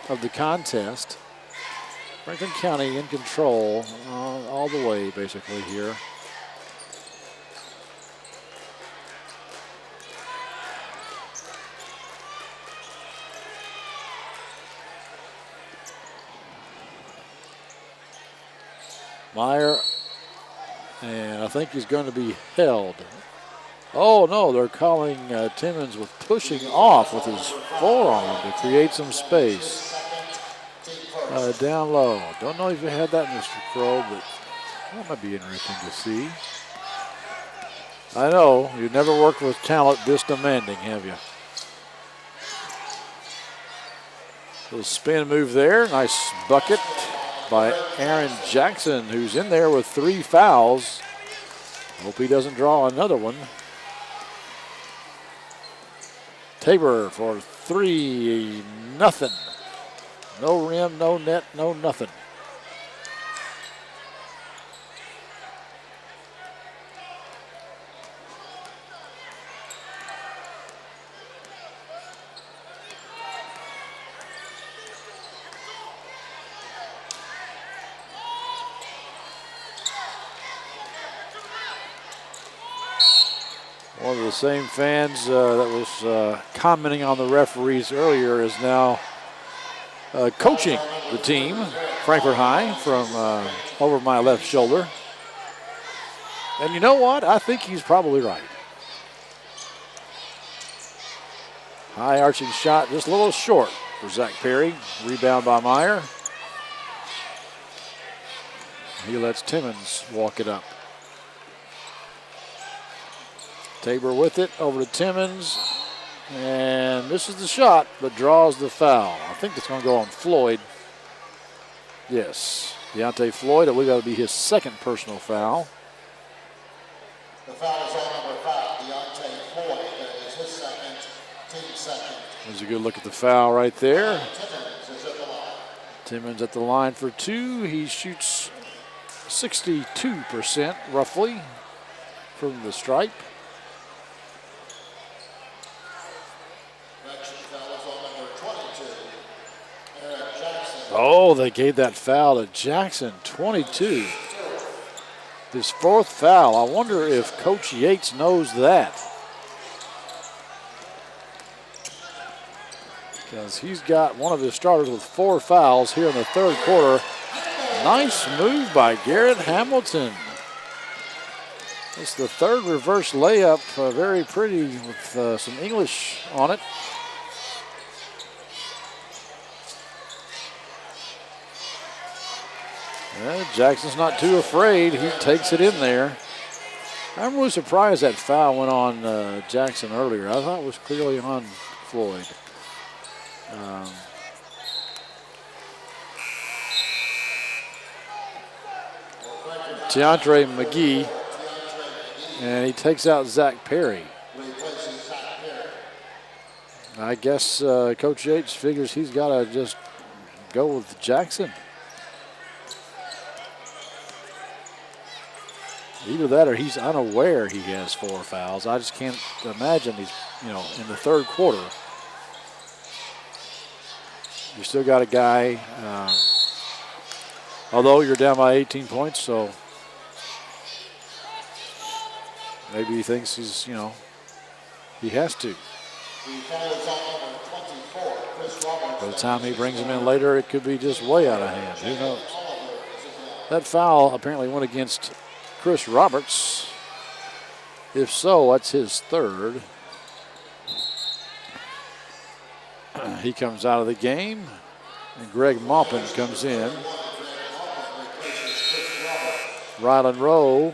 of the contest. Franklin County in control all the way, basically, here. Meyer, and I think he's going to be held. Oh, no, they're calling Timmons with pushing off with his forearm to create some space. Down low. Don't know if you had that, Mr. Crow, but that might be interesting to see. I know, you've never worked with talent this demanding, have you? Little spin move there. Nice bucket by Aaron Jackson, who's in there with 3 fouls. Hope he doesn't draw another one. Tabor for 3-0. No rim, no net, no nothing. One of the same fans that was commenting on the referees earlier is now coaching the team, Frankfort High, from over my left shoulder. And you know what? I think he's probably right. High arching shot, just a little short for Zach Perry. Rebound by Meyer. He lets Timmons walk it up. Tabor with it, over to Timmons. And misses the shot, but draws the foul. I think it's going to go on Floyd. Yes, Deontay Floyd. I believe that would be his second personal foul. The foul is on number 5, Deontay Floyd. That is his second, team second. There's a good look at the foul right there. Timmons is at the line. Timmons at the line for 2. He shoots 62% roughly from the stripe. Next foul is on number 22, Eric Jackson. Oh, they gave that foul to Jackson, 22. His fourth foul. I wonder if Coach Yates knows that. Because he's got one of his starters with 4 fouls here in the third quarter. Nice move by Garrett Hamilton. It's the third reverse layup, very pretty with some English on it. Jackson's not too afraid. He takes it in there. I'm really surprised that foul went on Jackson earlier. I thought it was clearly on Floyd. Tiantre McGee, and he takes out Zach Perry. I guess Coach Yates figures he's got to just go with Jackson. Either that or he's unaware he has 4 fouls. I just can't imagine he's, in the third quarter. You still got a guy, although you're down by 18 points, so maybe he thinks he's, he has to. By the time he brings him in later, it could be just way out of hand. Who knows? That foul apparently went against Chris Roberts. If so, that's his third. He comes out of the game, and Greg Maupin comes in. Rylan Rowe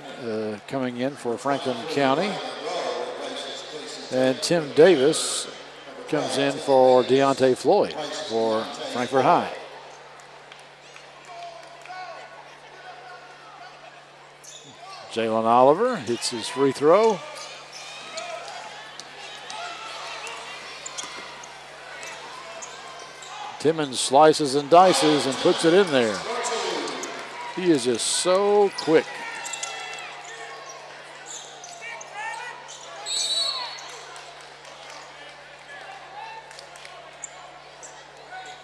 coming in for Franklin County. And Tim Davis comes in for Deontay Floyd for Frankfort High. Jalen Oliver hits his free throw. Timmons slices and dices and puts it in there. He is just so quick.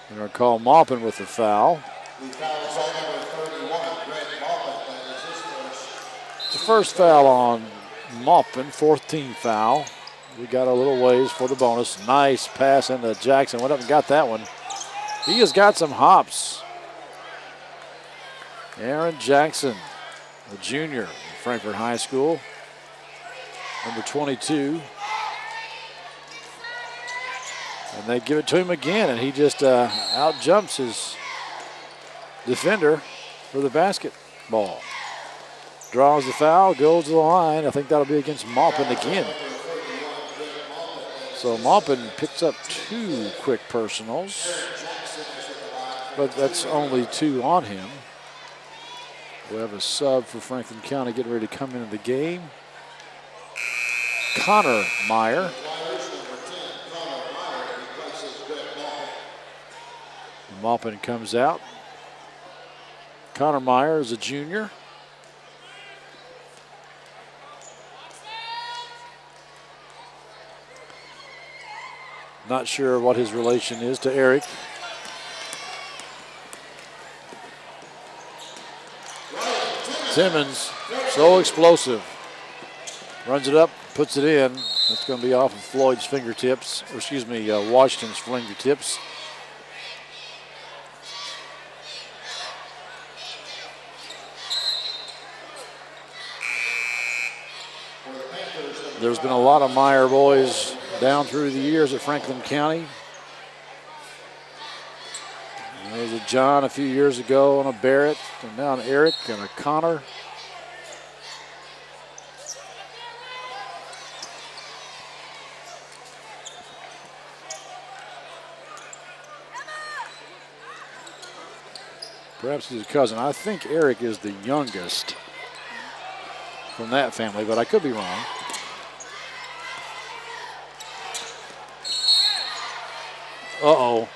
And our call Maupin with the foul. It's the first foul on Maupin, 4th team foul. We got a little ways for the bonus. Nice pass into Jackson. Went up and got that one. He has got some hops. Aaron Jackson, a junior at Frankfort High School, number 22. And they give it to him again, and he just out-jumps his defender for the basketball. Draws the foul, goes to the line. I think that'll be against Maupin again. So Maupin picks up 2 quick personals, but that's only 2 on him. We have a sub for Franklin County getting ready to come into the game. Connor Meyer. Maupin comes out. Connor Meyer is a junior. Not sure what his relation is to Eric. Timmons, so explosive. Runs it up, puts it in. That's going to be off of Floyd's fingertips, or excuse me, Washington's fingertips. There's been a lot of Meyer boys down through the years at Franklin County. There was a John a few years ago, and a Barrett, and now an Eric and a Connor. Perhaps he's a cousin. I think Eric is the youngest from that family, but I could be wrong. Uh-oh,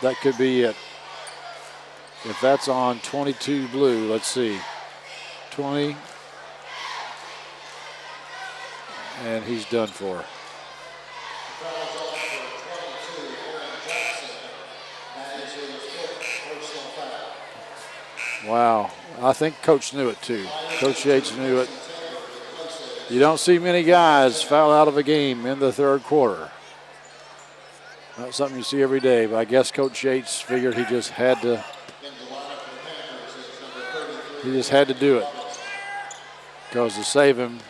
that could be it. If that's on 22 blue, let's see. 20. And he's done for. Wow, I think Coach knew it too. Coach Yates knew it. You don't see many guys foul out of a game in the third quarter. Not something you see every day, but I guess Coach Yates figured he just had to. He just had to do it because to save him,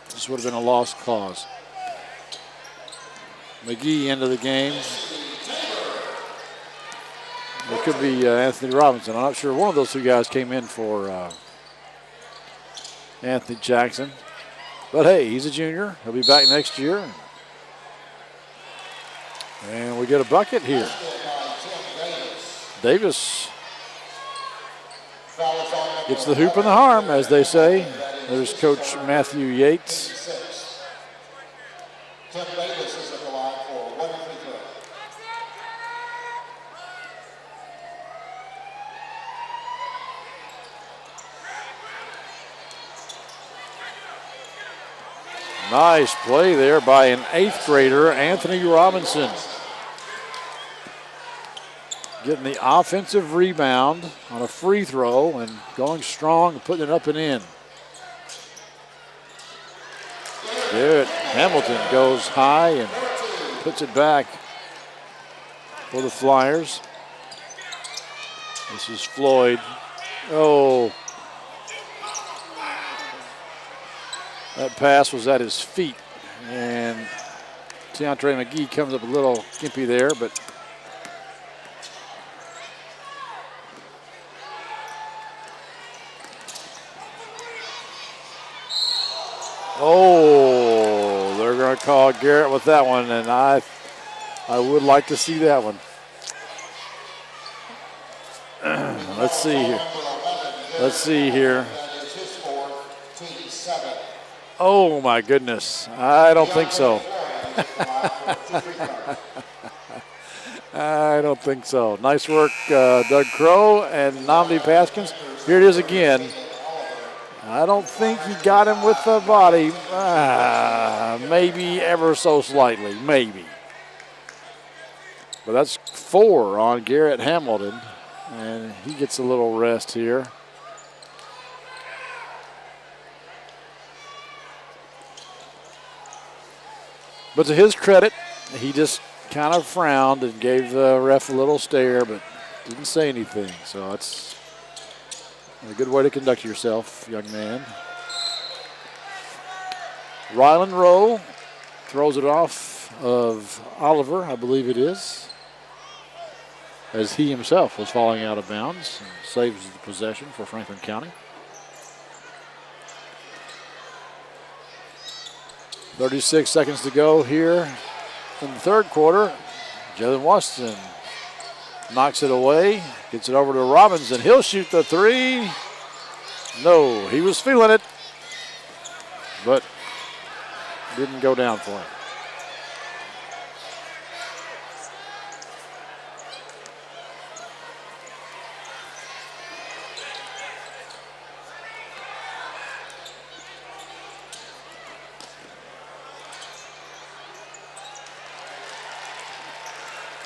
this would have been a lost cause. McGee into the game. It could be Anthony Robinson. I'm not sure. One of those two guys came in for Anthony Jackson. But hey, he's a junior. He'll be back next year. And we get a bucket here. Davis gets the hoop and the harm, as they say. There's Coach Matthew Yates. Tim Davis is at the line for one free throw. Nice play there by an 8th grader, Anthony Robinson. Getting the offensive rebound on a free throw and going strong and putting it up and in. Garrett Hamilton goes high and puts it back for the Flyers. This is Floyd. Oh. That pass was at his feet, and Teontre McGee comes up a little gimpy there, but oh, they're going to call Garrett with that one, and I would like to see that one. Let's see here. Let's see here. Oh my goodness, I don't think so. I don't think so. Nice work, Doug Crow and Nnamdi Paskins. Here it is again. I don't think he got him with the body. Maybe ever so slightly, maybe. But that's 4 on Garrett Hamilton, and he gets a little rest here. But to his credit, he just kind of frowned and gave the ref a little stare, but didn't say anything. So it's a good way to conduct yourself, young man. Ryland Rowe throws it off of Oliver, I believe it is, as he himself was falling out of bounds and saves the possession for Franklin County. 36 seconds to go here in the third quarter. Jalen Washington knocks it away, gets it over to Robinson. He'll shoot the 3. No, he was feeling it, but didn't go down for him.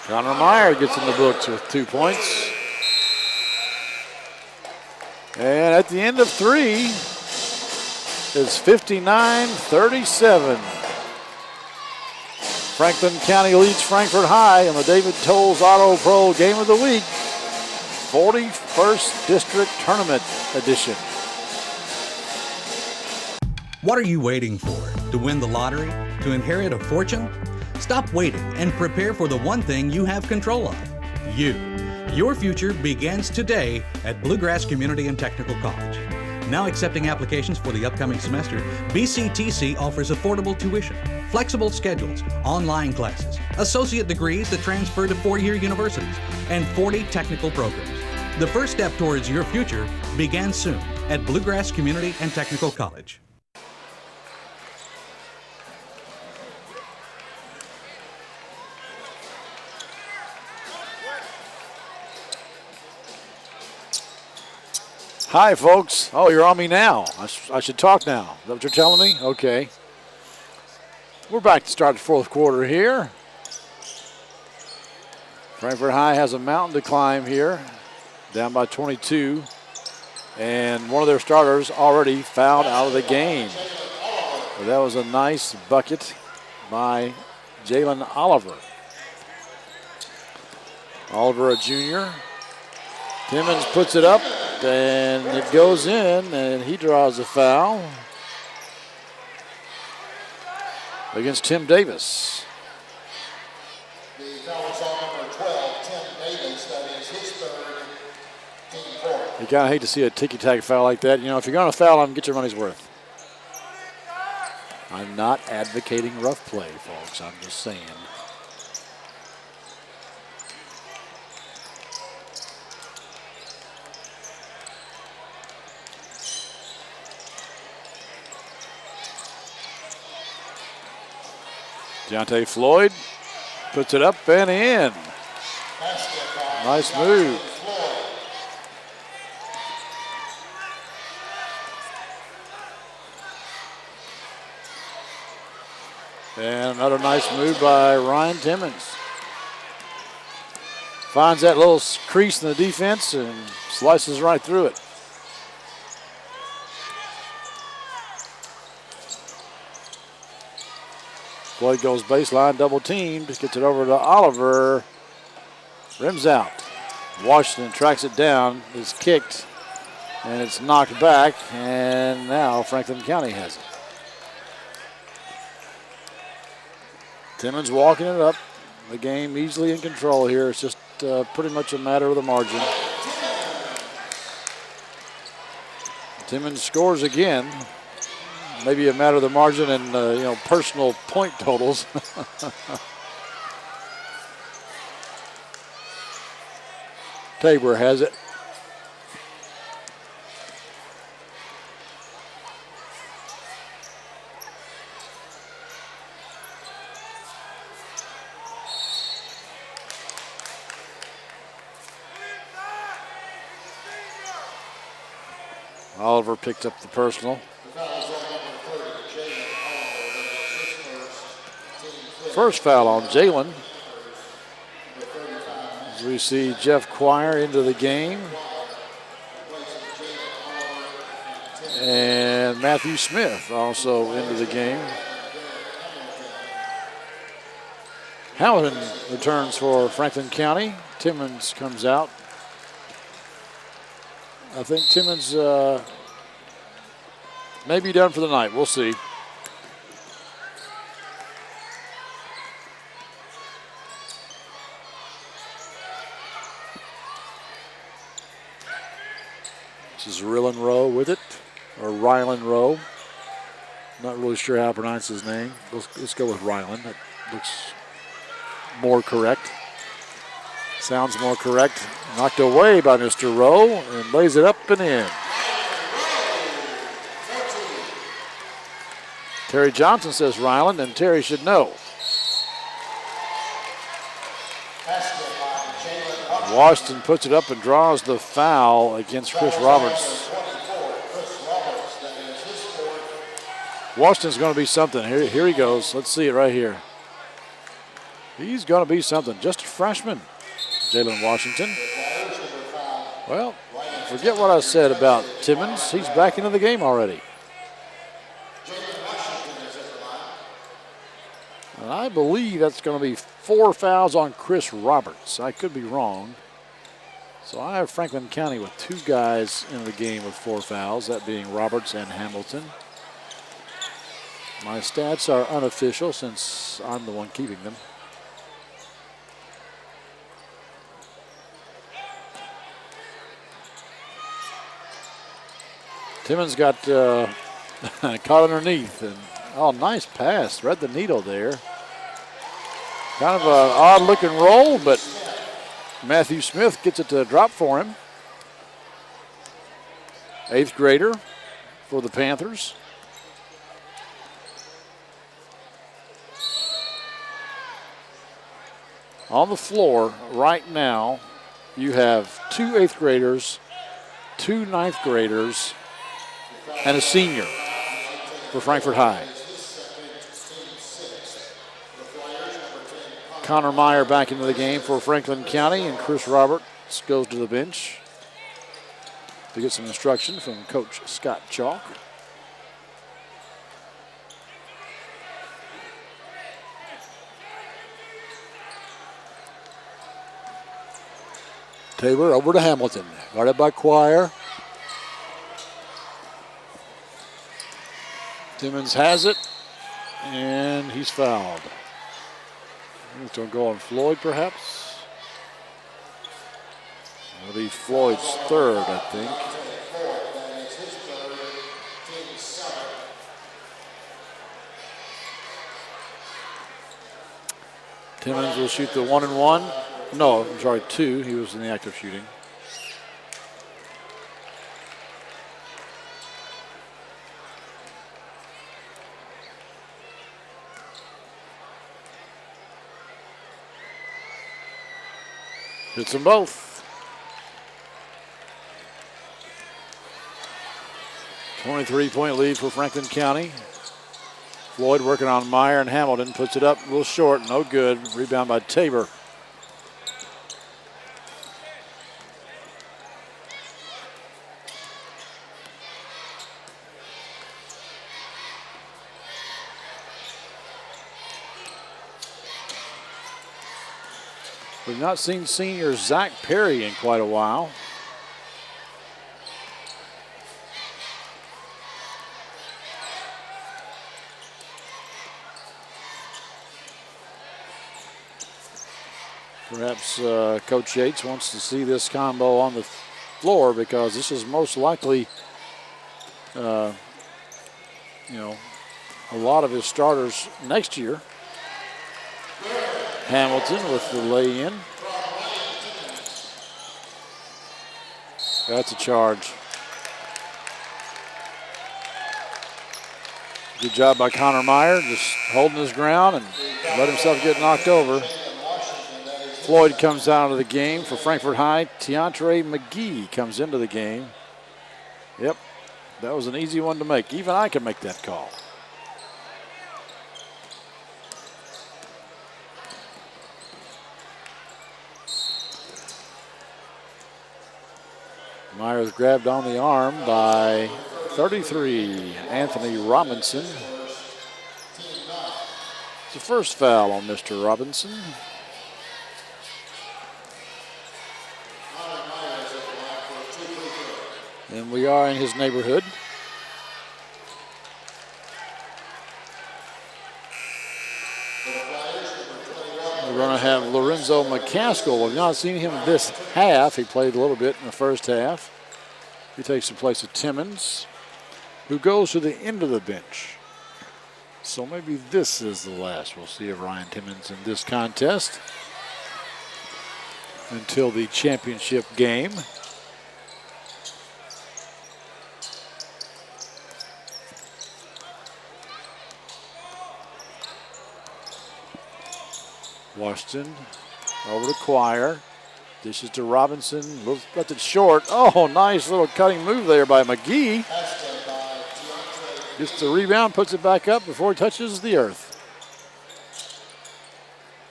Connor Meyer gets in the books with 2 points. And at the end of 3, is 59-37. Franklin County leads Frankfort High in the David Tolles Auto Pro Game of the Week, 41st District Tournament Edition. What are you waiting for? To win the lottery? To inherit a fortune? Stop waiting and prepare for the one thing you have control of. You. Your future begins today at Bluegrass Community and Technical College. Now accepting applications for the upcoming semester, BCTC offers affordable tuition, flexible schedules, online classes, associate degrees that transfer to four-year universities, and 40 technical programs. The first step towards your future begins soon at Bluegrass Community and Technical College. Hi, folks. Oh, you're on me now. I should talk now. Is that what you're telling me? Okay. We're back to start the fourth quarter here. Frankfort High has a mountain to climb here, down by 22. And one of their starters already fouled out of the game. So that was a nice bucket by Jalen Oliver. Oliver, a junior. Timmons puts it up. And it goes in, and he draws a foul against Tim Davis. The foul is on number 12, Tim Davis. That is his third, team fourth. You kind of hate to see a ticky-tack foul like that. You know, if you're going to foul him, get your money's worth. I'm not advocating rough play, folks. I'm just saying. Deontay Floyd puts it up and in. Nice move. And another nice move by Ryan Timmons. Finds that little crease in the defense and slices right through it. Floyd goes baseline, double teamed, gets it over to Oliver. Rims out. Washington tracks it down, is kicked, and it's knocked back, and now Franklin County has it. Timmons walking it up. The game easily in control here. It's just pretty much a matter of the margin. Timmons scores again. Maybe a matter of the margin and personal point totals. Tabor has it. Oliver picked up the personal. First foul on Jalen. As we see Jeff Quire into the game. And Matthew Smith also into the game. Hamilton returns for Franklin County. Timmons comes out. I think Timmons may be done for the night. We'll see. This is Rylan Rowe with it, or Rylan Rowe. Not really sure how to pronounce his name. Let's go with Rylan. That looks more correct. Sounds more correct. Knocked away by Mr. Rowe and lays it up and in. Terry Johnson says Ryland, and Terry should know. Washington puts it up and draws the foul against Chris Roberts. Washington's going to be something. Here he goes. Let's see it right here. He's going to be something. Just a freshman, Jalen Washington. Well, forget what I said about Timmons. He's back into the game already. And I believe that's going to be 4 fouls on Chris Roberts. I could be wrong. So I have Franklin County with 2 guys in the game with 4 fouls, that being Roberts and Hamilton. My stats are unofficial since I'm the one keeping them. Timmons got caught underneath, and nice pass. Thread the needle there. Kind of an odd-looking roll, but Matthew Smith gets it to drop for him. 8th grader for the Panthers. On the floor right now, you have 2 8th graders, 2 9th graders, and a senior for Frankfort High. Connor Meyer back into the game for Franklin County, and Chris Roberts goes to the bench to get some instruction from Coach Scott Chalk. Tabor over to Hamilton, guarded by Quire. Timmons has it, and he's fouled. He's going to go on Floyd, perhaps. It'll be Floyd's 3rd, I think. Timmons will shoot the 1 and 1. No, I'm sorry, 2. He was in the act of shooting. Hits them both. 23-point lead for Franklin County. Floyd working on Meyer, and Hamilton puts it up a little short, no good. Rebound by Tabor. We've not seen senior Zach Perry in quite a while. Perhaps Coach Yates wants to see this combo on the floor because this is most likely, a lot of his starters next year. Hamilton with the lay-in. That's a charge. Good job by Connor Meyer, just holding his ground and let himself get knocked over. Floyd comes out of the game for Frankfort High. Tiantre McGee comes into the game. Yep, that was an easy one to make. Even I can make that call. Myers grabbed on the arm by 33, Anthony Robinson. It's the first foul on Mr. Robinson. And we are in his neighborhood. We're going to have Lorenzo McCaskill. We've not seen him this half. He played a little bit in the first half. He takes the place of Timmons, who goes to the end of the bench. So maybe this is the last we'll see of Ryan Timmons in this contest until the championship game. Washington over to Quire. Dishes to Robinson. Left it short. Oh, nice little cutting move there by McGee. Gets the rebound, puts it back up before he touches the earth.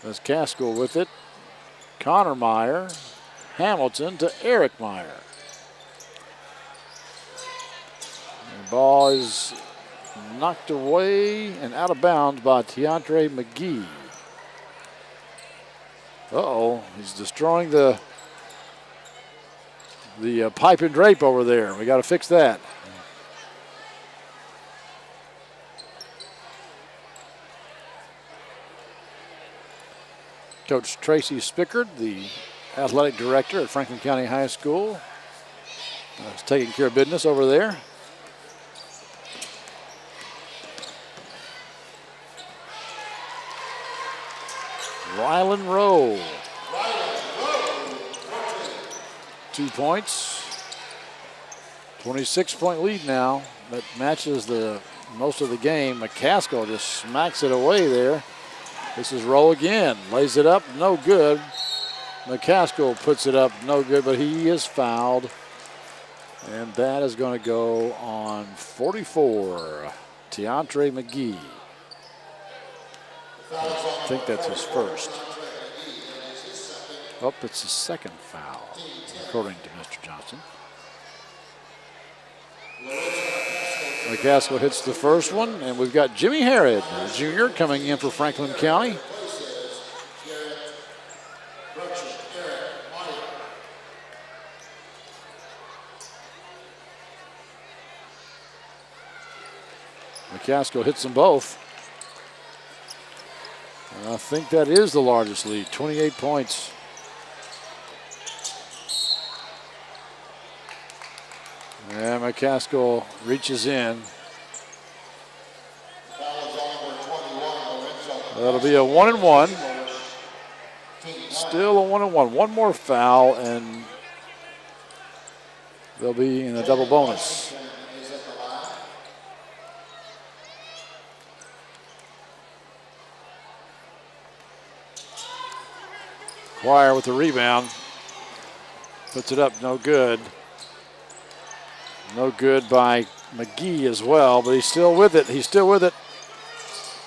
That's Caskill with it. Connor Meyer. Hamilton to Eric Meyer. The ball is knocked away and out of bounds by Teandre McGee. Uh-oh, he's destroying the pipe and drape over there. We got to fix that. Coach Tracy Spickard, the athletic director at Franklin County High School, is taking care of business over there. Rylan Rowe. 2 points. 26-point lead now. That matches the most of the game. McCaskill just smacks it away there. This is Rowe again. Lays it up, no good. McCaskill puts it up, no good, but he is fouled. And that is going to go on 44. Teandre McGee. I think that's his first. Oh, it's his second foul, according to Mr. Johnson. McCaskill hits the first one, and we've got Jimmy Harrod, Jr., coming in for Franklin County. McCaskill hits them both. I think that is the largest lead, 28 points. And McCaskill reaches in. That'll be a 1-and-1. Still a 1-and-1. One more foul, and they'll be in a double bonus. Quire with the rebound. Puts it up, no good. No good by McGee as well, but he's still with it. He's still with it.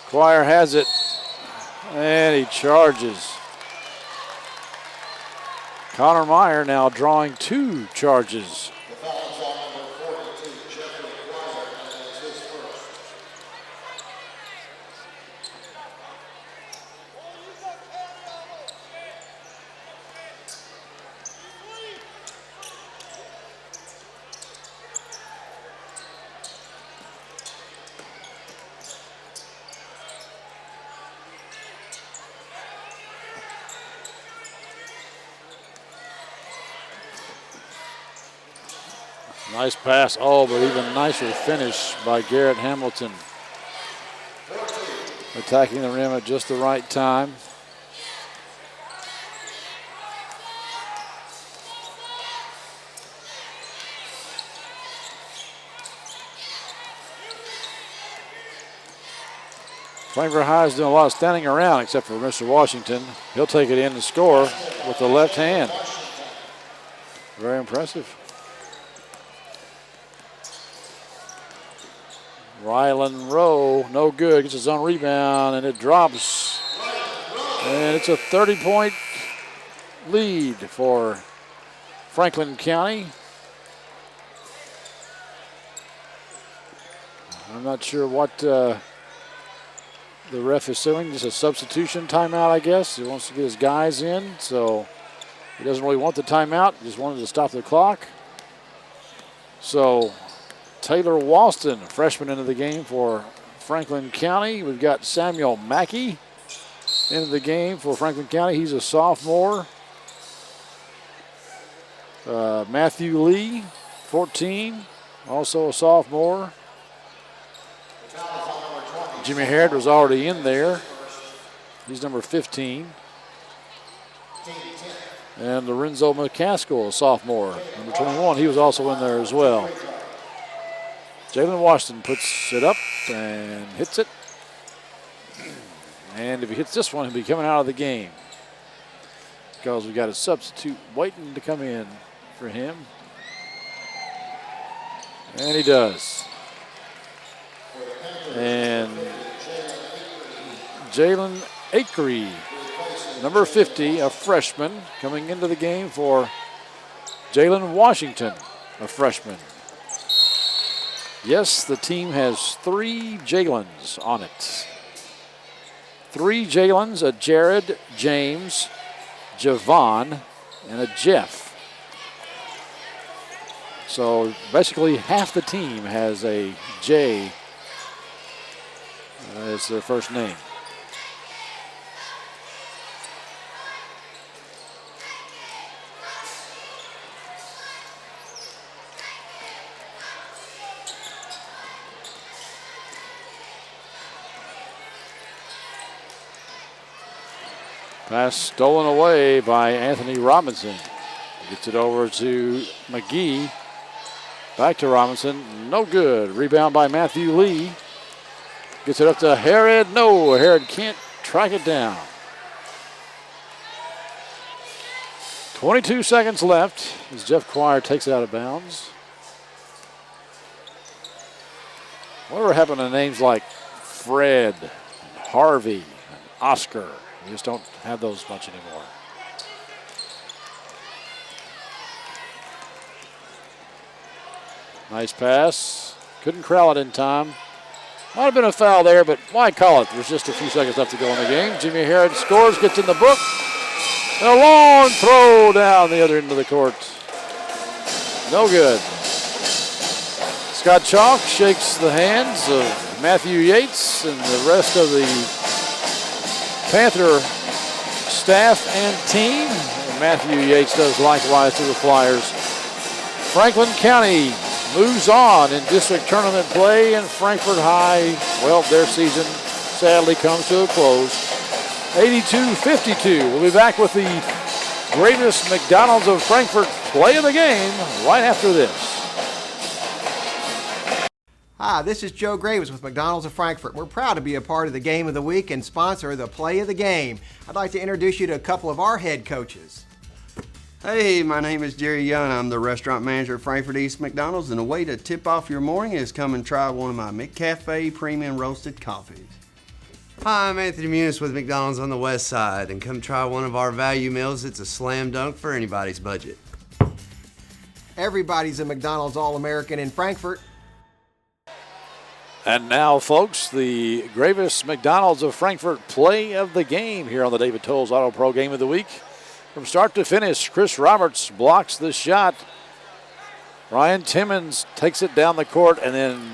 Quire has it, and he charges. Connor Meyer now drawing 2 charges. Nice pass, oh, but even nicer finish by Garrett Hamilton. Attacking the rim at just the right time. Frankfort High is doing a lot of standing around except for Mr. Washington. He'll take it in and score with the left hand. Very impressive. Rylan Rowe, no good, gets his own rebound, and it drops. And it's a 30-point lead for Franklin County. I'm not sure what the ref is doing. Just a substitution timeout, I guess. He wants to get his guys in, so he doesn't really want the timeout. He just wanted to stop the clock. So Taylor Walston, freshman, into the game for Franklin County. We've got Samuel Mackey into the game for Franklin County. He's a sophomore. Matthew Lee, 14, also a sophomore. Jimmy Harrod was already in there. He's number 15. And Lorenzo McCaskill, a sophomore, number 21. He was also in there as well. Jalen Washington puts it up and hits it. And if he hits this one, he'll be coming out of the game, because we got a substitute waiting to come in for him. And he does. And Jalen Akery, number 50, a freshman, coming into the game for Jalen Washington, a freshman. Yes, the team has 3 Jalen's on it. 3 Jalen's, a Jared, James, Javon, and a Jeff. So basically half the team has a J as their first name. Pass stolen away by Anthony Robinson. Gets it over to McGee. Back to Robinson. No good. Rebound by Matthew Lee. Gets it up to Herod. No, Herod can't track it down. 22 seconds left as Jeff Quire takes it out of bounds. Whatever happened to names like Fred, Harvey, and Oscar? We just don't have those much anymore. Nice pass. Couldn't corral it in time. Might have been a foul there, but why call it? There's just a few seconds left to go in the game. Jimmy Herod scores, gets in the book. And a long throw down the other end of the court. No good. Scott Chalk shakes the hands of Matthew Yates and the rest of the Panther staff and team. And Matthew Yates does likewise to the Flyers. Franklin County moves on in district tournament play, and Frankfort High, well, their season sadly comes to a close. 82-52. We'll be back with the Gravis McDonald's of Frankfort play of the game right after this. Hi, this is Joe Graves with McDonald's of Frankfort. We're proud to be a part of the Game of the Week and sponsor the Play of the Game. I'd like to introduce you to a couple of our head coaches. Hey, my name is Jerry Young. I'm the restaurant manager at Frankfort East McDonald's, and a way to tip off your morning is come and try one of my McCafe premium roasted coffees. Hi, I'm Anthony Muniz with McDonald's on the West Side, and come try one of our value meals. It's a slam dunk for anybody's budget. Everybody's a McDonald's All-American in Frankfort. And now, folks, the Gravis McDonald's of Frankfort play of the game here on the David Tolles Auto Pro Game of the Week. From start to finish, Chris Roberts blocks the shot. Ryan Timmons takes it down the court, and then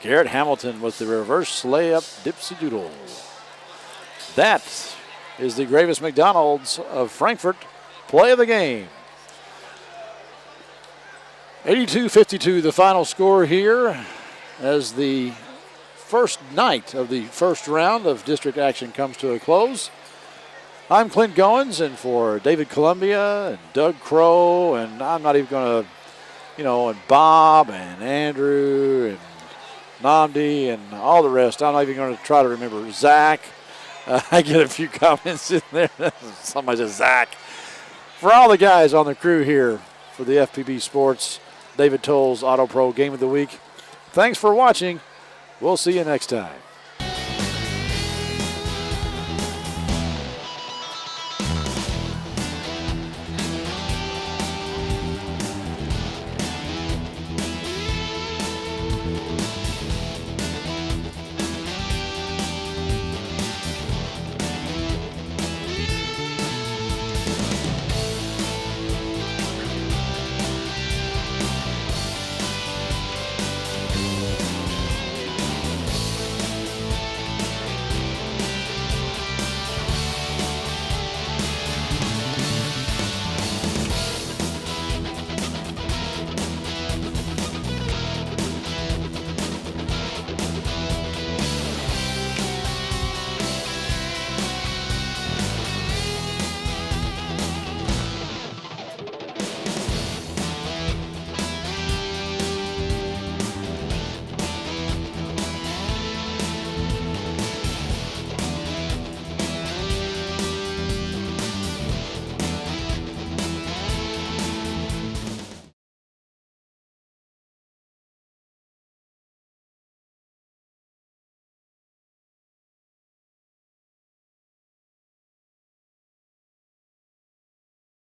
Garrett Hamilton with the reverse layup dipsy doodle. That is the Gravis McDonald's of Frankfort play of the game. 82-52 the final score here as the first night of the first round of district action comes to a close. I'm Clint Goins, and for David Columbia and Doug Crow, and I'm not even going to, and Bob and Andrew and Namdi and all the rest. I'm not even going to try to remember Zach. I get a few comments in there. Somebody says Zach. For all the guys on the crew here for the FPB Sports David Tolles Auto Pro Game of the Week, thanks for watching. We'll see you next time.